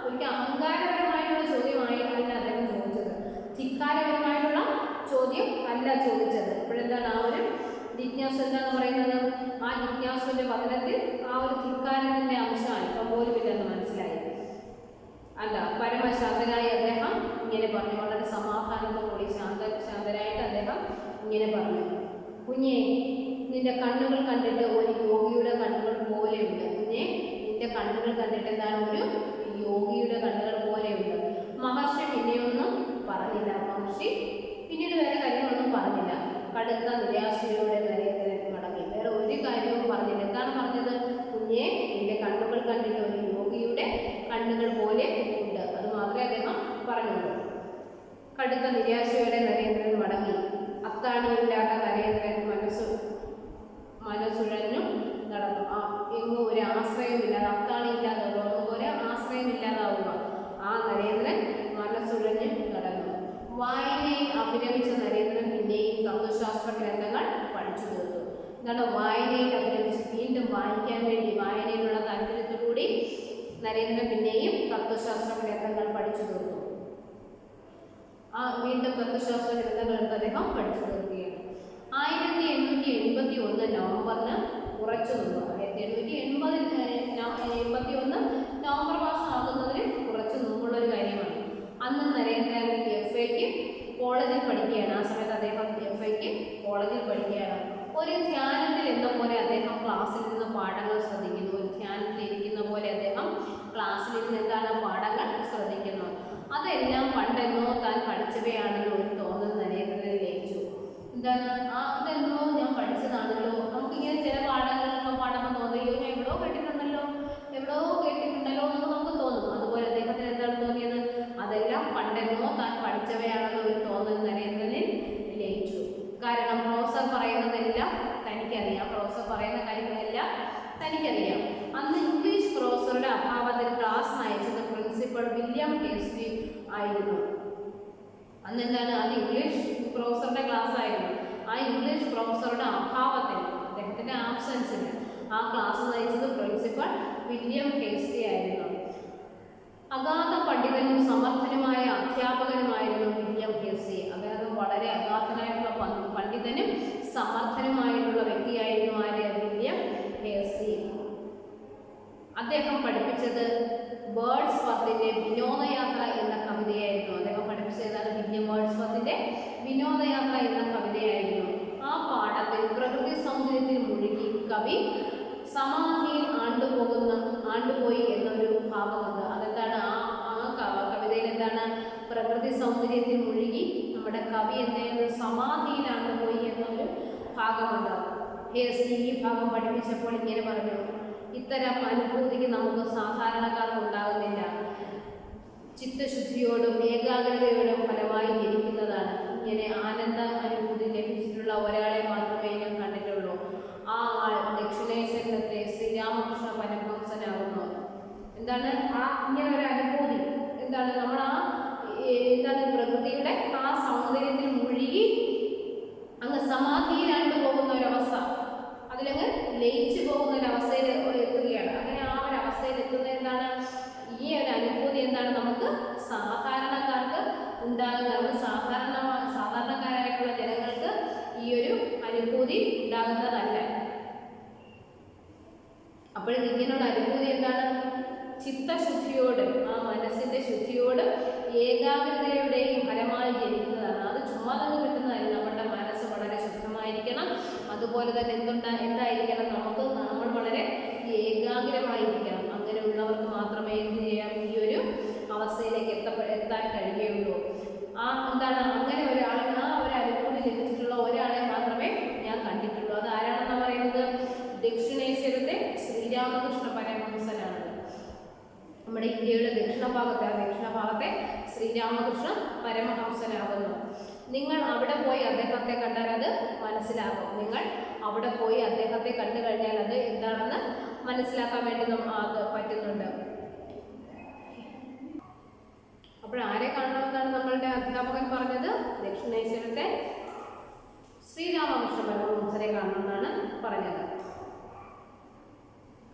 ഒരിക്കൽ അഹങ്കാരപരമായിട്ടുള്ള ചോദ്യമായി അല്ല അദ്ദേഹം ചോദിച്ചത്, ധിക്കാരപരമായിട്ടുള്ള ചോദ്യം അല്ല ചോദിച്ചത്. അപ്പോഴെന്താണ് ആ ഒരു ജിജ്ഞാസു എന്താണെന്ന് പറയുന്നത്? ആ ജിജ്ഞാസുവിന്റെ പതനത്തിൽ ആ ഒരു ധിക്കാരത്തിന്റെ അംശം അല്പം പോലും ഇല്ലെന്ന് മനസ്സിലായി. അല്ല, പരമശാന്തനായി അദ്ദേഹം ഇങ്ങനെ പറഞ്ഞു, വളരെ സമാധാനത്തോടുകൂടി ശാന്തരായിട്ട് അദ്ദേഹം ഇങ്ങനെ പറഞ്ഞു. കുഞ്ഞെ, നിന്റെ കണ്ണുകൾ കണ്ടിട്ട് ഒരു യോഗിയുടെ കണ്ണുകൾ പോലെയുണ്ട്. കുഞ്ഞെ, നിന്റെ കണ്ണുകൾ കണ്ടിട്ട് എന്താണ് ഒരു യോഗിയുടെ കണ്ണുകൾ പോലെയുണ്ട്. മഹർഷി പിന്നെയൊന്നും പറഞ്ഞില്ല. മഹർഷി പിന്നീട് വേറെ കാര്യങ്ങളൊന്നും പറഞ്ഞില്ല. കടുത്ത നിരാശയോടെ നരേന്ദ്രൻ മടങ്ങി. വേറെ ഒരു കാര്യവും പറഞ്ഞില്ല. എന്താണ് പറഞ്ഞത്? കുഞ്ഞെ, നിന്റെ കണ്ണുകൾ കണ്ടിട്ട് ഒരു യോഗിയുടെ കണ്ണുകൾ പോലെ ഉണ്ട്. അത് മാത്രമേ അദ്ദേഹം പറഞ്ഞുള്ളൂ. കടുത്ത നിരാശയോടെ നരേന്ദ്രൻ മടങ്ങി. അത്താണിയില്ലാത്ത നരേന്ദ്രൻ മനസ്സുഴഞ്ഞു നടന്നു. എങ്ങും ഒരു ആശ്രയമില്ലാതെ, അത്താണിയില്ലാതെ ഒരു ആശ്രയമില്ലാതാവുക. ആ നരേന്ദ്രൻ മനസ്സുഴഞ്ഞു നടന്നു. വായനയിൽ അഭിരമിച്ച നരേന്ദ്രൻ പിന്നെയും തത്വശാസ്ത്ര ഗ്രന്ഥങ്ങൾ പഠിച്ചു തീർത്തു. എന്താണ് വായനയിൽ അഭിരമിച്ച് വീണ്ടും വായിക്കാൻ വേണ്ടി വായനയിലുള്ള താല്പര്യത്തോടുകൂടി നരേന്ദ്രൻ പിന്നെയും തത്വശാസ്ത്ര ഗ്രന്ഥങ്ങൾ പഠിച്ചു തീർത്തു. വീണ്ടും തത്വശാസ്ത്ര ഗ്രന്ഥങ്ങൾ എടുത്ത് അദ്ദേഹം പഠിച്ചു തീർക്കുകയാണ്. 1881 നവംബറിന് ഉറച്ചു നിന്നു. 1881 നവംബർ മാസം ആകുന്നതിന് കുറച്ച് മുമ്പുള്ളൊരു കാര്യമാണ്. അന്ന് നരേന്ദ്രൻ FAക്ക് കോളേജിൽ പഠിക്കുകയാണ്. ആ സമയത്ത് അദ്ദേഹം FAക്ക് കോളേജിൽ പഠിക്കുകയാണ്. ഒരു ധ്യാനത്തിൽ എന്ന പോലെ അദ്ദേഹം ക്ലാസ്സിൽ നിന്ന് പാഠങ്ങൾ ശ്രദ്ധിക്കുന്നു. ഒരു ധ്യാനത്തിൽ ഇരിക്കുന്ന പോലെ അദ്ദേഹം ക്ലാസ്സിൽ ഇരുന്ന് എന്താണ് പാഠങ്ങൾ ശ്രദ്ധിക്കുന്നു. അതെല്ലാം പണ്ടെന്നോ താൻ പഠിച്ചവയാണെന്ന് ഒരു തോന്നൽ നരേന്ദ്രനെ ലയിച്ചു. എന്താണ് അതെന്തോ ഞാൻ പഠിച്ചതാണല്ലോ. നമുക്കിങ്ങനെ ചില പാഠങ്ങളൊക്കെ പാടുമ്പോൾ തോന്നിയോ ഞാൻ എവിടെയോ കേട്ടിട്ടുണ്ടല്ലോ എന്ന് നമുക്ക് തോന്നും. അതുപോലെ അദ്ദേഹത്തിന് എന്താണ് തോന്നിയത്? അതെല്ലാം പണ്ടെന്നോ താൻ പഠിച്ചവയാണെന്ന് ഒരു തോന്നൽ നരേന്ദ്രനിൽ ലയിച്ചു. കാരണം പ്രൊഫസർ പറയുന്നതെല്ലാം തനിക്കറിയാം, പ്രൊഫസർ പറയുന്ന കാര്യങ്ങളെല്ലാം തനിക്കറിയാം. അന്ന് ഇംഗ്ലീഷ് പ്രൊഫസറുടെ അഭാവത്തിൽ ക്ലാസ് നയിച്ചത് പ്രിൻസിപ്പൽ വില്യം ഹേസ്റ്റി ആയിരുന്നു. അന്ന് എന്താണ്? അത് ഇംഗ്ലീഷ് പ്രൊഫസറുടെ ക്ലാസ് ആയിരുന്നു. ആ ഇംഗ്ലീഷ് പ്രൊഫസറുടെ അഭാവത്തിൽ, അദ്ദേഹത്തിന്റെ ആബ്സെൻസിന് ആ ക്ലാസ് നയിച്ചത് പ്രിൻസിപ്പൽ വില്യം ഹേസ്റ്റി ആയിരുന്നു. അഗാധ പണ്ഡിതനും സമർത്ഥനുമായ അധ്യാപകനുമായിരുന്നു വില്യം ഹേസ്റ്റി. അദ്ദേഹം വളരെ അഗാധനായിട്ടുള്ള പണ്ഡിതനും സമർത്ഥനുമായിട്ടുള്ള വ്യക്തിയായിരുന്നു ആര്? William hasty. അദ്ദേഹം പഠിപ്പിച്ചത് വേർഡ്സ്വർത്തിന്റെ വിനോദയാത്ര എന്ന കവിതയായിരുന്നു. അദ്ദേഹം പഠിപ്പിച്ചതാണ് വില്യം വേർഡ്സ്വർത്തിന്റെ വിനോദയാത്ര എന്ന കവിതയായിരുന്നു. ആ പാഠത്തിൽ പ്രകൃതി സൗന്ദര്യത്തിൽ മുഴുകി കവി സമാധിയിൽ ആണ്ടുപോയി എന്നൊരു ഭാഗമുണ്ട്. അതെന്താണ്? ആ കവിതയിൽ എന്താണ്? പ്രകൃതി സൗന്ദര്യത്തിൽ മുഴുകി നമ്മുടെ കവി എന്തായിരുന്നു? സമാധിയിൽ ആണ്ടുപോയി എന്നൊരു ഭാഗമുണ്ട്. ഹേസ്റ്റി ഈ ഭാഗം പഠിപ്പിച്ചപ്പോൾ ഇങ്ങനെ പറഞ്ഞു: ഇത്തരം അനുഭൂതിക്ക് നമുക്ക് സാധാരണക്കാർക്ക് ഉണ്ടാകുന്നില്ല. ചിത്തശുദ്ധിയോടും ഏകാഗ്രതയോടും ഫലമായി ജനിക്കുന്നതാണ്. ഇങ്ങനെ ആനന്ദ അനുഭൂതി ലഭിച്ചിട്ടുള്ള ഒരാളെ മാത്രമേ ഞാൻ കണ്ടിട്ടുള്ളൂ. ആ ആൾ ദക്ഷിണേശ്വരത്തെ ശ്രീരാമകൃഷ്ണ പരമഹംസനാകുന്നു. എന്താണ് ഇങ്ങനെ ഒരു അനുഭൂതി? എന്താണ് നമ്മൾ എന്താണ് പ്രകൃതിയുടെ ആ സൗന്ദര്യത്തിൽ മുഴുകി അങ്ങ് സമാധിയിലാണ്ട് പോകുന്ന ഒരവസ്ഥ, അതിലങ്ങ് ലയിച്ചു പോകുന്ന ഒരവസ്ഥയിൽ എത്തുകയാണ്. അങ്ങനെ ആ ഒരു അവസ്ഥയിൽ എത്തുന്നത് എന്താണ്? ഈ ഒരു അനുഭൂതി എന്താണ് നമുക്ക് സാധാരണക്കാർക്ക് ഉണ്ടാകുന്നത്? സാധാരണക്കാരായിട്ടുള്ള ജനങ്ങൾക്ക് ഈ ഒരു അനുഭൂതി ഉണ്ടാകുന്നതല്ല. അപ്പോഴും ഇങ്ങനെയുള്ള അനുഭൂതി എന്താണ്? ചിത്തശുദ്ധിയോട്, ആ മനസ്സിന്റെ ശുദ്ധിയോട് ഏകാഗ്രതയുടെയും ഫലമായി ജനിക്കുന്നതാണ്. അത് ചുമ്മാ നമുക്ക് കിട്ടുന്നതല്ല. നമ്മുടെ മനസ്സ് വളരെ ശുദ്ധമായിരിക്കണം. അതുപോലെ തന്നെ എന്തായിരിക്കണം? നമ്മൾ വളരെ ഏകാഗ്രമായിരിക്കണം. അങ്ങനെയുള്ളവർക്ക് മാത്രമേ എന്ത് ചെയ്യാം? ഈ ഒരു അവസ്ഥയിലേക്ക് എത്താൻ കഴിയുകയുള്ളൂ. എന്താണ് അങ്ങനെ ഒരാൾ, ആ ഒരു അനുഭൂതി ലഭിച്ചിട്ടുള്ള ഒരാളെ മാത്രമേ ഞാൻ കണ്ടിട്ടുള്ളൂ. അത് ആരാണെന്ന് പറയുന്നത്? ദക്ഷിണേശ്വരത്തെ ശ്രീരാമകൃഷ്ണ പരമഹംസനാണ്. നമ്മുടെ ഇന്ത്യയുടെ ദക്ഷിണഭാഗത്തെ ശ്രീരാമകൃഷ്ണ പരമഹംസനാകുന്നു. നിങ്ങൾ അവിടെ പോയി അദ്ദേഹത്തെ കണ്ടാൽ അത് മനസ്സിലാകും. നിങ്ങൾ അവിടെ പോയി അദ്ദേഹത്തെ കണ്ടു കഴിഞ്ഞാൽ അത് എന്താണെന്ന് മനസ്സിലാക്കാൻ വേണ്ടി അത് പറ്റുന്നുണ്ട്. അപ്പോൾ ആരെ കാണണമെന്നാണ് നമ്മളുടെ അധ്യാപകൻ പറഞ്ഞത്? ദക്ഷിണേശ്വരത്തെ ശ്രീരാമകൃഷ്ണ പരമഹംസരെ കാണണമെന്നാണ് പറഞ്ഞത്.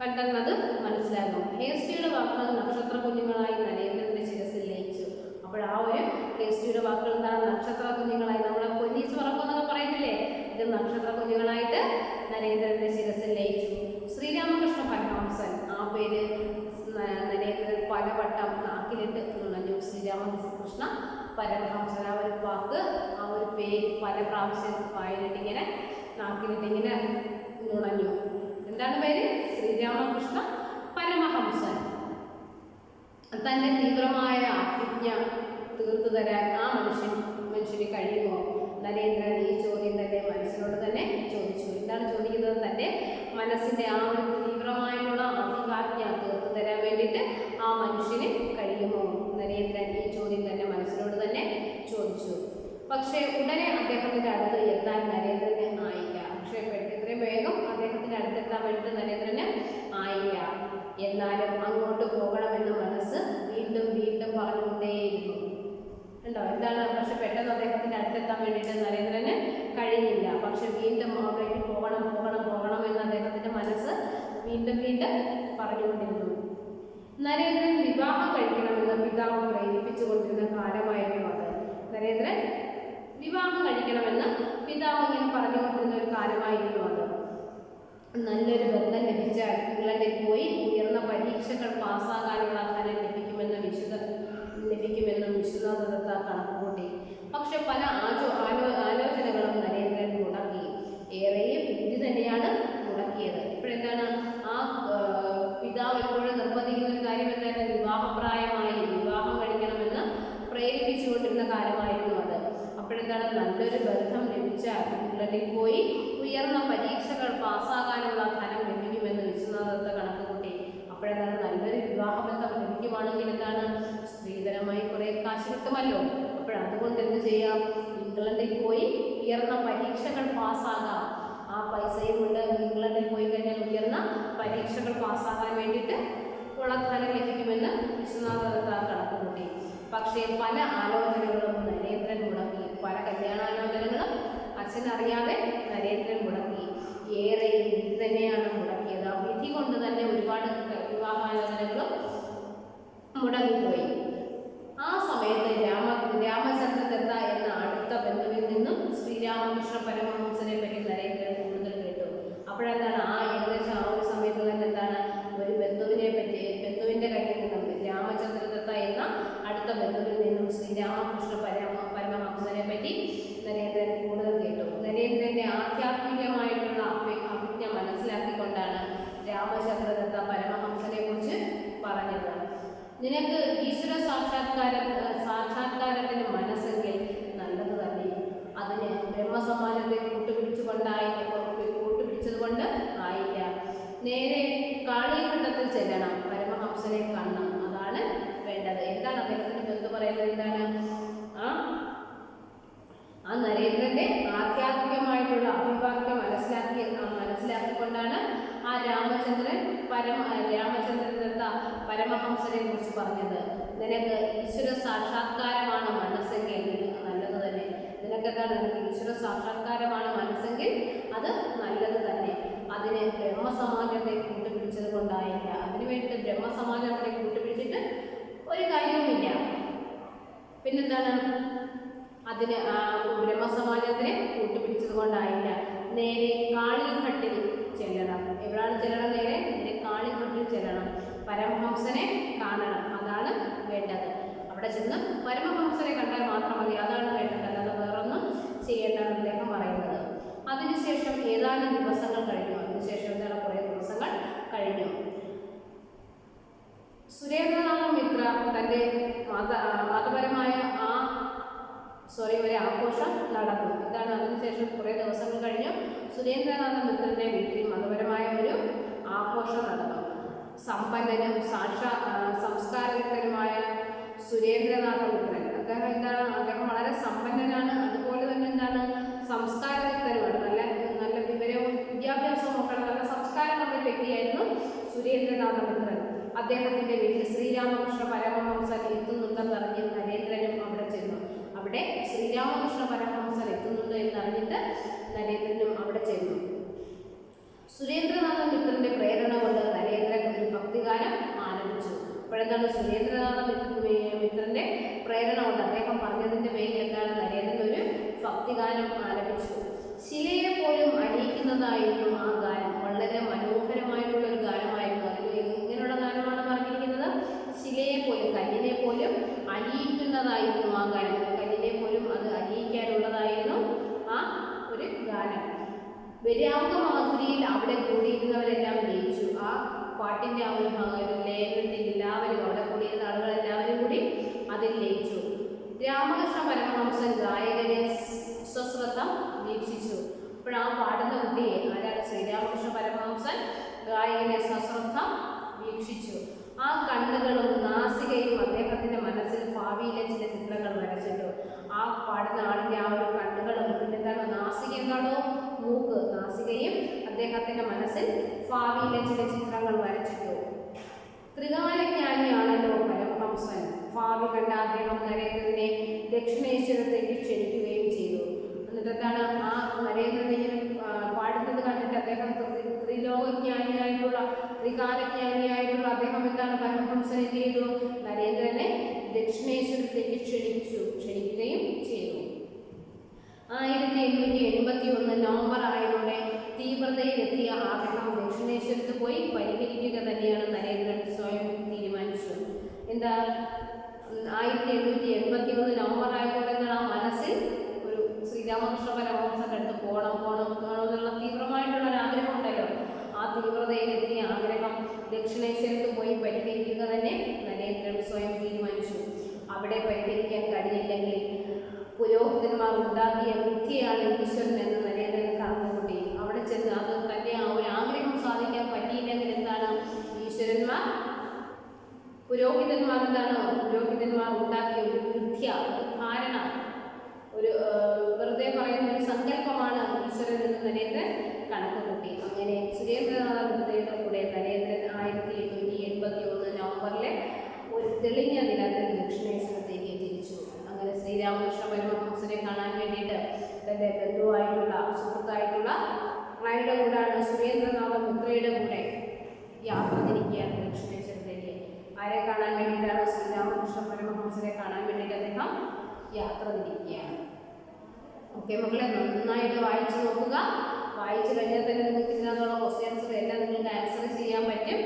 കണ്ടെന്നത് മനസ്സിലാകും. ഹേസ്റ്റിയുടെ വാക്കുകൾ നക്ഷത്ര കുഞ്ഞുങ്ങളായി നരേന്ദ്രന്റെ ശിരസിൽ ലയിച്ചു. അപ്പോൾ ആ ഒരു ഹേസ്റ്റിയുടെ വാക്കുകൾ എന്താണ്? നക്ഷത്ര കുഞ്ഞുങ്ങളായി, നമ്മളെ പൊന്നീച്ച് പറക്കുന്നൊക്കെ പറയത്തില്ലേ, ഇത് നക്ഷത്ര കുഞ്ഞുങ്ങളായിട്ട് നരേന്ദ്രന്റെ ശിരസിൽ ലയിച്ചു. ശ്രീരാമകൃഷ്ണ പരമഹംസൻ, ആ പേര് നരേന്ദ്രൻ പലവട്ടം നാക്കിലിട്ട് നുണഞ്ഞു. ശ്രീരാമകൃഷ്ണ പരമഹംസൻ, ആ ഒരു വാക്ക്, ആ ഒരു പേര് പല പ്രാവശ്യം വായിലിട്ടിങ്ങനെ നാക്കിലിട്ടിങ്ങനെ നുണഞ്ഞു. എന്താണ് പേര്? ശ്രീരാമകൃഷ്ണ പരമഹംസൻ. തന്റെ തീവ്രമായ അഭിജ്ഞ തീർത്തു തരാൻ ആ മനുഷ്യന് കഴിയുമോ? നരേന്ദ്രൻ ഈ ചോദ്യം തന്റെ മനസ്സിനോട് തന്നെ ചോദിച്ചു. എന്താണ് ചോദിക്കുന്നത്? തന്റെ മനസ്സിന്റെ ആ ഒരു തീവ്രമായിട്ടുള്ള അഭിജ്ഞ തീർത്തു തരാൻ വേണ്ടിയിട്ട് ആ മനുഷ്യന് കഴിയുമോ? നരേന്ദ്രൻ ഈ ചോദ്യം തന്റെ മനസ്സിനോട് തന്നെ ചോദിച്ചു. പക്ഷേ ഉടനെ അദ്ദേഹത്തിന്റെ അടുത്ത് എത്താൻ നരേന്ദ്രന് ആയില്ല. പക്ഷേ ഇത്രയും വേഗം അദ്ദേഹത്തിന്റെ അടുത്തെത്താൻ വേണ്ടിയിട്ട് നരേന്ദ്രന് ആയില്ല. എന്നാലും അങ്ങോട്ട് പോകണമെന്ന് മനസ്സ് വീണ്ടും വീണ്ടും പറഞ്ഞുകൊണ്ടേയിരുന്നു. ഉണ്ടോ? എന്താണ്? പക്ഷെ പെട്ടെന്ന് അദ്ദേഹത്തിന്റെ അടുത്തെത്താൻ വേണ്ടിയിട്ട് നരേന്ദ്രന് കഴിഞ്ഞില്ല. പക്ഷെ വീണ്ടും അവിടേക്ക് പോകണം എന്ന് അദ്ദേഹത്തിന്റെ മനസ്സ് വീണ്ടും പറഞ്ഞുകൊണ്ടിരുന്നു. നരേന്ദ്രൻ വിവാഹം കഴിക്കണമെന്ന് പിതാവ് പ്രേരിപ്പിച്ചുകൊണ്ടിരുന്ന കാലമായിരുന്നു അത്. നരേന്ദ്രൻ വിവാഹം കഴിക്കണമെന്ന് പിതാവ് ഇങ്ങനെ പറഞ്ഞുകൊണ്ടിരുന്ന ഒരു കാലമായിരുന്നു അത്. നല്ലൊരു ബന്ധം ലഭിച്ചാൽ ഇംഗ്ലണ്ടിൽ പോയി ഉയർന്ന പരീക്ഷകൾ പാസ്സാകാനുള്ള ധനം ലഭിക്കുമെന്നും വിശ്വനാഥദത്ത കണക്കുകൂട്ടി. പക്ഷെ പല ആലോചനകളും നരേന്ദ്രൻ മുടക്കി. ഏറെയും ഇത് തന്നെയാണ് മുടക്കിയത്. ഇപ്പോഴെന്താണ് ആ പിതാവ് എപ്പോഴും നിർബന്ധിക്കുന്ന ഒരു കാര്യം എന്തായിരുന്നു? വിവാഹപ്രായമായി വിവാഹം കഴിക്കണമെന്ന് പ്രേരിപ്പിച്ചുകൊണ്ടിരുന്ന കാലമായിരുന്നു അത്. അപ്പോഴെന്താണ് നല്ലൊരു ബന്ധം ലഭിച്ചാൽ ഇംഗ്ലണ്ടിൽ പോയി ഉയർന്ന പരീക്ഷകൾ പാസ്സാകാനുള്ള ധനം ലഭിക്കുമെന്ന് വിശ്വനാഥദത്ത കണക്ക് കൂട്ടി. അപ്പോഴെന്താണ് നല്ലൊരു വിവാഹബന്ധം ലഭിക്കുവാണെങ്കിൽ എന്താണ് സ്ത്രീധനമായി കുറെ കാശ് കിട്ടുമല്ലോ. അപ്പോഴതുകൊണ്ട് എന്ത് ചെയ്യാം, ഇംഗ്ലണ്ടിൽ പോയി ഉയർന്ന പരീക്ഷകൾ പാസ്സാകാം. ആ പൈസയും കൊണ്ട് ഇംഗ്ലണ്ടിൽ പോയി കഴിഞ്ഞാൽ ഉയർന്ന പരീക്ഷകൾ പാസ്സാകാൻ വേണ്ടിയിട്ട് ഉള്ള ധനം ലഭിക്കുമെന്ന് വിശ്വനാഥദത്ത കണക്ക് കൂട്ടി. പക്ഷേ പല ആലോചനകളും നരേന്ദ്രൻ മുടക്കി. പല കല്യാണാലോചനകളും അച്ഛനറിയാതെ നരേന്ദ്രൻ മുടക്കി. ഏറെ വിധി തന്നെയാണ് മുടക്കിയത്. ആ വിധി കൊണ്ട് തന്നെ ഒരുപാട് വിവാഹാലോചനകളും മുടങ്ങിപ്പോയി. ആ സമയത്ത് രാമചന്ദ്രദത്ത എന്ന അടുത്ത ബന്ധുവിൽ നിന്നും ശ്രീരാമകൃഷ്ണ പരമഹംസനെ പറ്റി നരേന്ദ്രൻ കൂടുതൽ കേട്ടു. അപ്പോഴെന്താണ് ഏകദേശം ആ ഒരു സമയത്ത് തന്നെ എന്താണ് ഒരു ബന്ധുവിൻ്റെ കയ്യിൽ നിന്നും രാമചന്ദ്രദത്ത എന്ന അടുത്ത ബന്ധുവിൽ നിന്നും ശ്രീരാമകൃഷ്ണ പരമഹംസനെ പറ്റി നരേന്ദ്രൻ കൂടുതൽ കേട്ടു. നരേന്ദ്രന്റെ ആധ്യാത്മികമായിട്ടുള്ള അഭിജ്ഞ മനസ്സിലാക്കിക്കൊണ്ടാണ് രാമചന്ദ്രദത്ത പരമഹംസനെ കുറിച്ച് പറഞ്ഞത്. നിനക്ക് ഈശ്വര സാക്ഷാത്കാരത്തിന് മനസ്സെങ്കിൽ നല്ലത് തന്നെ. അതിന് ബ്രഹ്മസമാനത്തെ കൂട്ടുപിടിച്ചത് കൊണ്ട് ആയില്ല. നേരെ കാളിഘട്ടത്തിൽ ചെല്ലണം, പരമഹംസനെ കാണണം, അതാണ് വേണ്ടത്. എന്താണ് അദ്ദേഹത്തിന് ബന്ധു പറയുന്നത്? എന്താണ് ആ നരേന്ദ്രന്റെ ആധ്യാത്മികമായിട്ടുള്ള അഭിവാക്യം മനസ്സിലാക്കിക്കൊണ്ടാണ് ആ രാമചന്ദ്രദത്ത പരമഹംസനെ കുറിച്ച് പറഞ്ഞത്. നിനക്ക് ഈശ്വര സാക്ഷാത്കാരമാണ് മനസ്സെങ്കിൽ നല്ലത് തന്നെ. നിനക്കെന്താണ് ഈശ്വര സാക്ഷാത്കാരമാണ് മനസ്സെങ്കിൽ അത് നല്ലത് തന്നെ. അതിന് ബ്രഹ്മസമാജത്തെ കൂട്ടുപിടിച്ചത് കൊണ്ടായില്ല. അതിനു വേണ്ടിയിട്ട് ബ്രഹ്മസമാജത്തെ കൂട്ടുപിടിച്ചിട്ട് ഒരു കാര്യവുമില്ല. പിന്നെന്താണ് അതിന് ബ്രഹ്മസമാജത്തിനെ കൂട്ടുപിടിച്ചത് കൊണ്ടായില്ല. നേരെ കാളിഘട്ടിൽ ചെല്ലണം. എവിടെയാണ് ചെല്ലണം? നേരെ കാളിഘട്ടിൽ ചെല്ലണം, പരമഹംസനെ കാണണം, അതാണ് വേണ്ടത്. അവിടെ ചെന്ന് പരമഹംസനെ കണ്ടാൽ മാത്രം മതി, അതാണ് വേണ്ടത്. അല്ലാതെ വേറൊന്നും ചെയ്യേണ്ടെന്ന് അദ്ദേഹം പറയുന്നത്. അതിനുശേഷം ഏതാനും ദിവസങ്ങൾ കഴിഞ്ഞു. അതിനുശേഷം എന്താണ് കുറേ ദിവസങ്ങൾ കഴിഞ്ഞു. സുരേന്ദ്രനാഥ മിത്ര തൻ്റെ മതപരമായ ഒരു ആഘോഷം നടന്നു. എന്താണ് അതിനുശേഷം കുറേ ദിവസങ്ങൾ കഴിഞ്ഞു സുരേന്ദ്രനാഥ മിത്രന്റെ വീട്ടിൽ മതപരമായ ഒരു ആഘോഷം നടന്നു. സമ്പന്നനും സംസ്കാരയുക്തനുമായ സുരേന്ദ്രനാഥ മിത്രൻ അദ്ദേഹം വളരെ സമ്പന്നനാണ്. അതുപോലെ തന്നെ സംസ്കാരയുക്തനുമാണ്. നല്ല വിവരവും വിദ്യാഭ്യാസവും ഒക്കെ നല്ല സംസ്കാരമുള്ള ഒരു വ്യക്തിയായിരുന്നു സുരേന്ദ്രനാഥ മിത്രൻ. അദ്ദേഹത്തിന്റെ വീട്ടിൽ ശ്രീരാമകൃഷ്ണ പരമഹംസൻ എത്തുന്നുണ്ടെന്നറിഞ്ഞ് നരേന്ദ്രനും അവിടെ ചെന്നു. അവിടെ ശ്രീരാമകൃഷ്ണ പരമഹംസൻ എത്തുന്നുണ്ട് എന്നറിഞ്ഞിട്ട് നരേന്ദ്രനും അവിടെ ചെന്നു. സുരേന്ദ്രനാഥ മിത്രന്റെ പ്രേരണ കൊണ്ട് നരേന്ദ്രൻ ഒരു ഭക്തിഗാനം ആരംഭിച്ചു. അപ്പോഴെന്താണ് സുരേന്ദ്രനാഥ മിത്രന്റെ പ്രേരണ കൊണ്ട് അദ്ദേഹം പറഞ്ഞതിന്റെ പേരിൽ നരേന്ദ്രൻ ഒരു ഭക്തിഗാനം ആരംഭിച്ചു. ശിലയെ പോലും അണിയിക്കുന്നതായിരുന്നു ആ ഗാനം. വളരെ മനോഹരമായിട്ടുള്ള ഒരു ഗാനമായിരുന്നു. അതിൽ ഇങ്ങനെയുള്ള ഗാനമാണ് പറഞ്ഞിരിക്കുന്നത്. ശിലയെ പോലും, കല്ലിനെ പോലും അണിയിക്കുന്നതായിരുന്നു ആ ഗാനം. കല്ലിനെ പോലും അത് അണിയിക്കാനുള്ളതായിരുന്നു ആ ഒരു ഗാനം. വരാംഗമാധുരിയിൽ അവിടെ കൂടിയിരുന്നവരെല്ലാം ലയിച്ചു. ആ പാട്ടിൻ്റെ ആ ഒരു ലയനത്തിൽ എല്ലാവരും, അവിടെ കൂടിയിരുന്ന ആളുകളെല്ലാവരും കൂടി അതിൽ ലയിച്ചു. രാമകൃഷ്ണ പരമഹംസൻ ഗായകനെ സ്വശ്രദ്ധം വീക്ഷിച്ചു. അപ്പോൾ ആ പാടുന്ന കുട്ടിയെ ആരാണ്? ശ്രീരാമകൃഷ്ണ പരമഹംസൻ ഗായകനെ സ്വശ്രദ്ധം വീക്ഷിച്ചു. ആ കണ്ണുകളും നാസികയും അദ്ദേഹത്തിൻ്റെ മനസ്സിൽ ഭാവിയിലെ ചില ചിത്രങ്ങൾ വരച്ചിട്ടു. ആ പാടുന്ന ആളിൻ്റെ ആ ഒരു കണ്ണുകളും നാസിക എന്താണോ മൂക്ക്, നാസികയും അദ്ദേഹത്തിൻ്റെ മനസ്സിൽ ഭാവിയിലെ ചില ചിത്രങ്ങൾ വരച്ചിട്ടു. ത്രികാലജ്ഞാനിയാണല്ലോ പരമഹംസൻ. ഭാവി കണ്ട അദ്ദേഹം നരേന്ദ്രനെ ദക്ഷിണേശ്വരത്തേക്ക് ക്ഷണിക്കുകയും ചെയ്തു. എന്നിട്ട് ആ നരേന്ദ്രനെ പാടുന്നത് കണ്ടിട്ട് അദ്ദേഹം ത്രികാലജ്ഞാനിയായിട്ടുള്ള അദ്ദേഹം പരമഹംസനെ ചെയ്തു? നരേന്ദ്രനെ ദക്ഷിണേശ്വരത്തേക്ക് ക്ഷണിക്കുകയും ചെയ്തു. 1881 നവംബർ 6 തീവ്രതയിലെത്തിയ ആഗ്രഹം ദക്ഷിണേശ്വരത്ത് പോയി പരിഹരിക്കുക തന്നെയാണ് നരേന്ദ്രൻ സ്വയം തീരുമാനിച്ചു. 1881 നവംബർ ആയപ്പോൾ ആ മനസ്സിൽ ഒരു ശ്രീരാമകൃഷ്ണ പരമഹംസന്റെ അടുത്ത് പോകണം എന്നുള്ള തീവ്രമായിട്ടുള്ള ഒരു ആഗ്രഹം ഉണ്ടല്ലോ. ആ തീവ്രതയിലെത്തിയ ആഗ്രഹം ദക്ഷിണേശ്വരത്ത് പോയി പരിഹരിക്കുക തന്നെ നരേന്ദ്രൻ സ്വയം തീരുമാനിച്ചു. അവിടെ പരിഹരിക്കാൻ കഴിഞ്ഞില്ലെങ്കിൽ പുരോഹിതന്മാർ ഉണ്ടാക്കിയ വിദ്യയാണ് ഈശ്വരൻ എന്ന് നരേന്ദ്രൻ കണക്കുകൂട്ടി. അവിടെ ചെന്ന് അത് തൻ്റെ ആ ഒരു ആഗ്രഹം സാധിക്കാൻ പറ്റിയില്ലെങ്കിൽ എന്താണ് പുരോഹിതന്മാർ ഉണ്ടാക്കിയ ഒരു വിദ്യ, ഒരു ധാരണ, ഒരു വെറുതെ പറയുന്ന ഒരു സങ്കല്പമാണ് ഈശ്വരൻ എന്ന് നരേന്ദ്രൻ കണക്കുകൂട്ടി. അങ്ങനെ സുരേന്ദ്രനാഥ ഗുപ്തയുടെ കൂടെ നരേന്ദ്രൻ 1881 നവംബറിലെ ഒരു തെളിഞ്ഞ ദിനത്തിൽ ദക്ഷിണേശ്വരത്തേക്ക് തിരിച്ചു. അങ്ങനെ ശ്രീരാമകൃഷ്ണ പരമഹംസരെ കാണാൻ വേണ്ടിയിട്ട് തൻ്റെ ബന്ധുവായിട്ടുള്ള സുഹൃത്തായിട്ടുള്ള ആരുടെ കൂടാണ് സുരേന്ദ്രനാഥ ഗുപ്തയുടെ കൂടെ യാത്ര തിരിക്കുകയാണ് ദക്ഷിണേശ്വരത്തേക്ക്. ആരെ കാണാൻ വേണ്ടിയിട്ടാണ്? ശ്രീരാമകൃഷ്ണ പരമഹംസരെ കാണാൻ വേണ്ടിയിട്ട് അദ്ദേഹം യാത്ര തിരിക്കുകയാണ്. ഓക്കെ മക്കളെ, നന്നായിട്ട് വായിച്ചു നോക്കുക. വായിച്ചു കഴിഞ്ഞാൽ തന്നെ നിങ്ങൾക്ക് ഇതിനകത്തുള്ള ക്വസ്റ്റ്യൻസ് എല്ലാം നിങ്ങൾക്ക് ആൻസർ ചെയ്യാൻ പറ്റും.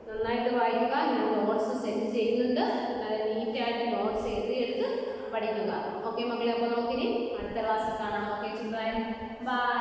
നന്നായിട്ട് വായിക്കുക. ഞാൻ നോട്ട്സ് സെൻഡ് ചെയ്യുന്നുണ്ട്. നല്ല നീറ്റായിട്ട് നോട്ട്സ് എഴുതിയെടുത്ത് പഠിക്കുക. ഓക്കെ മക്കളെ, അപ്പോൾ നമുക്കിനി അടുത്ത ക്ലാസ്സിൽ കാണാം. Okay children, by.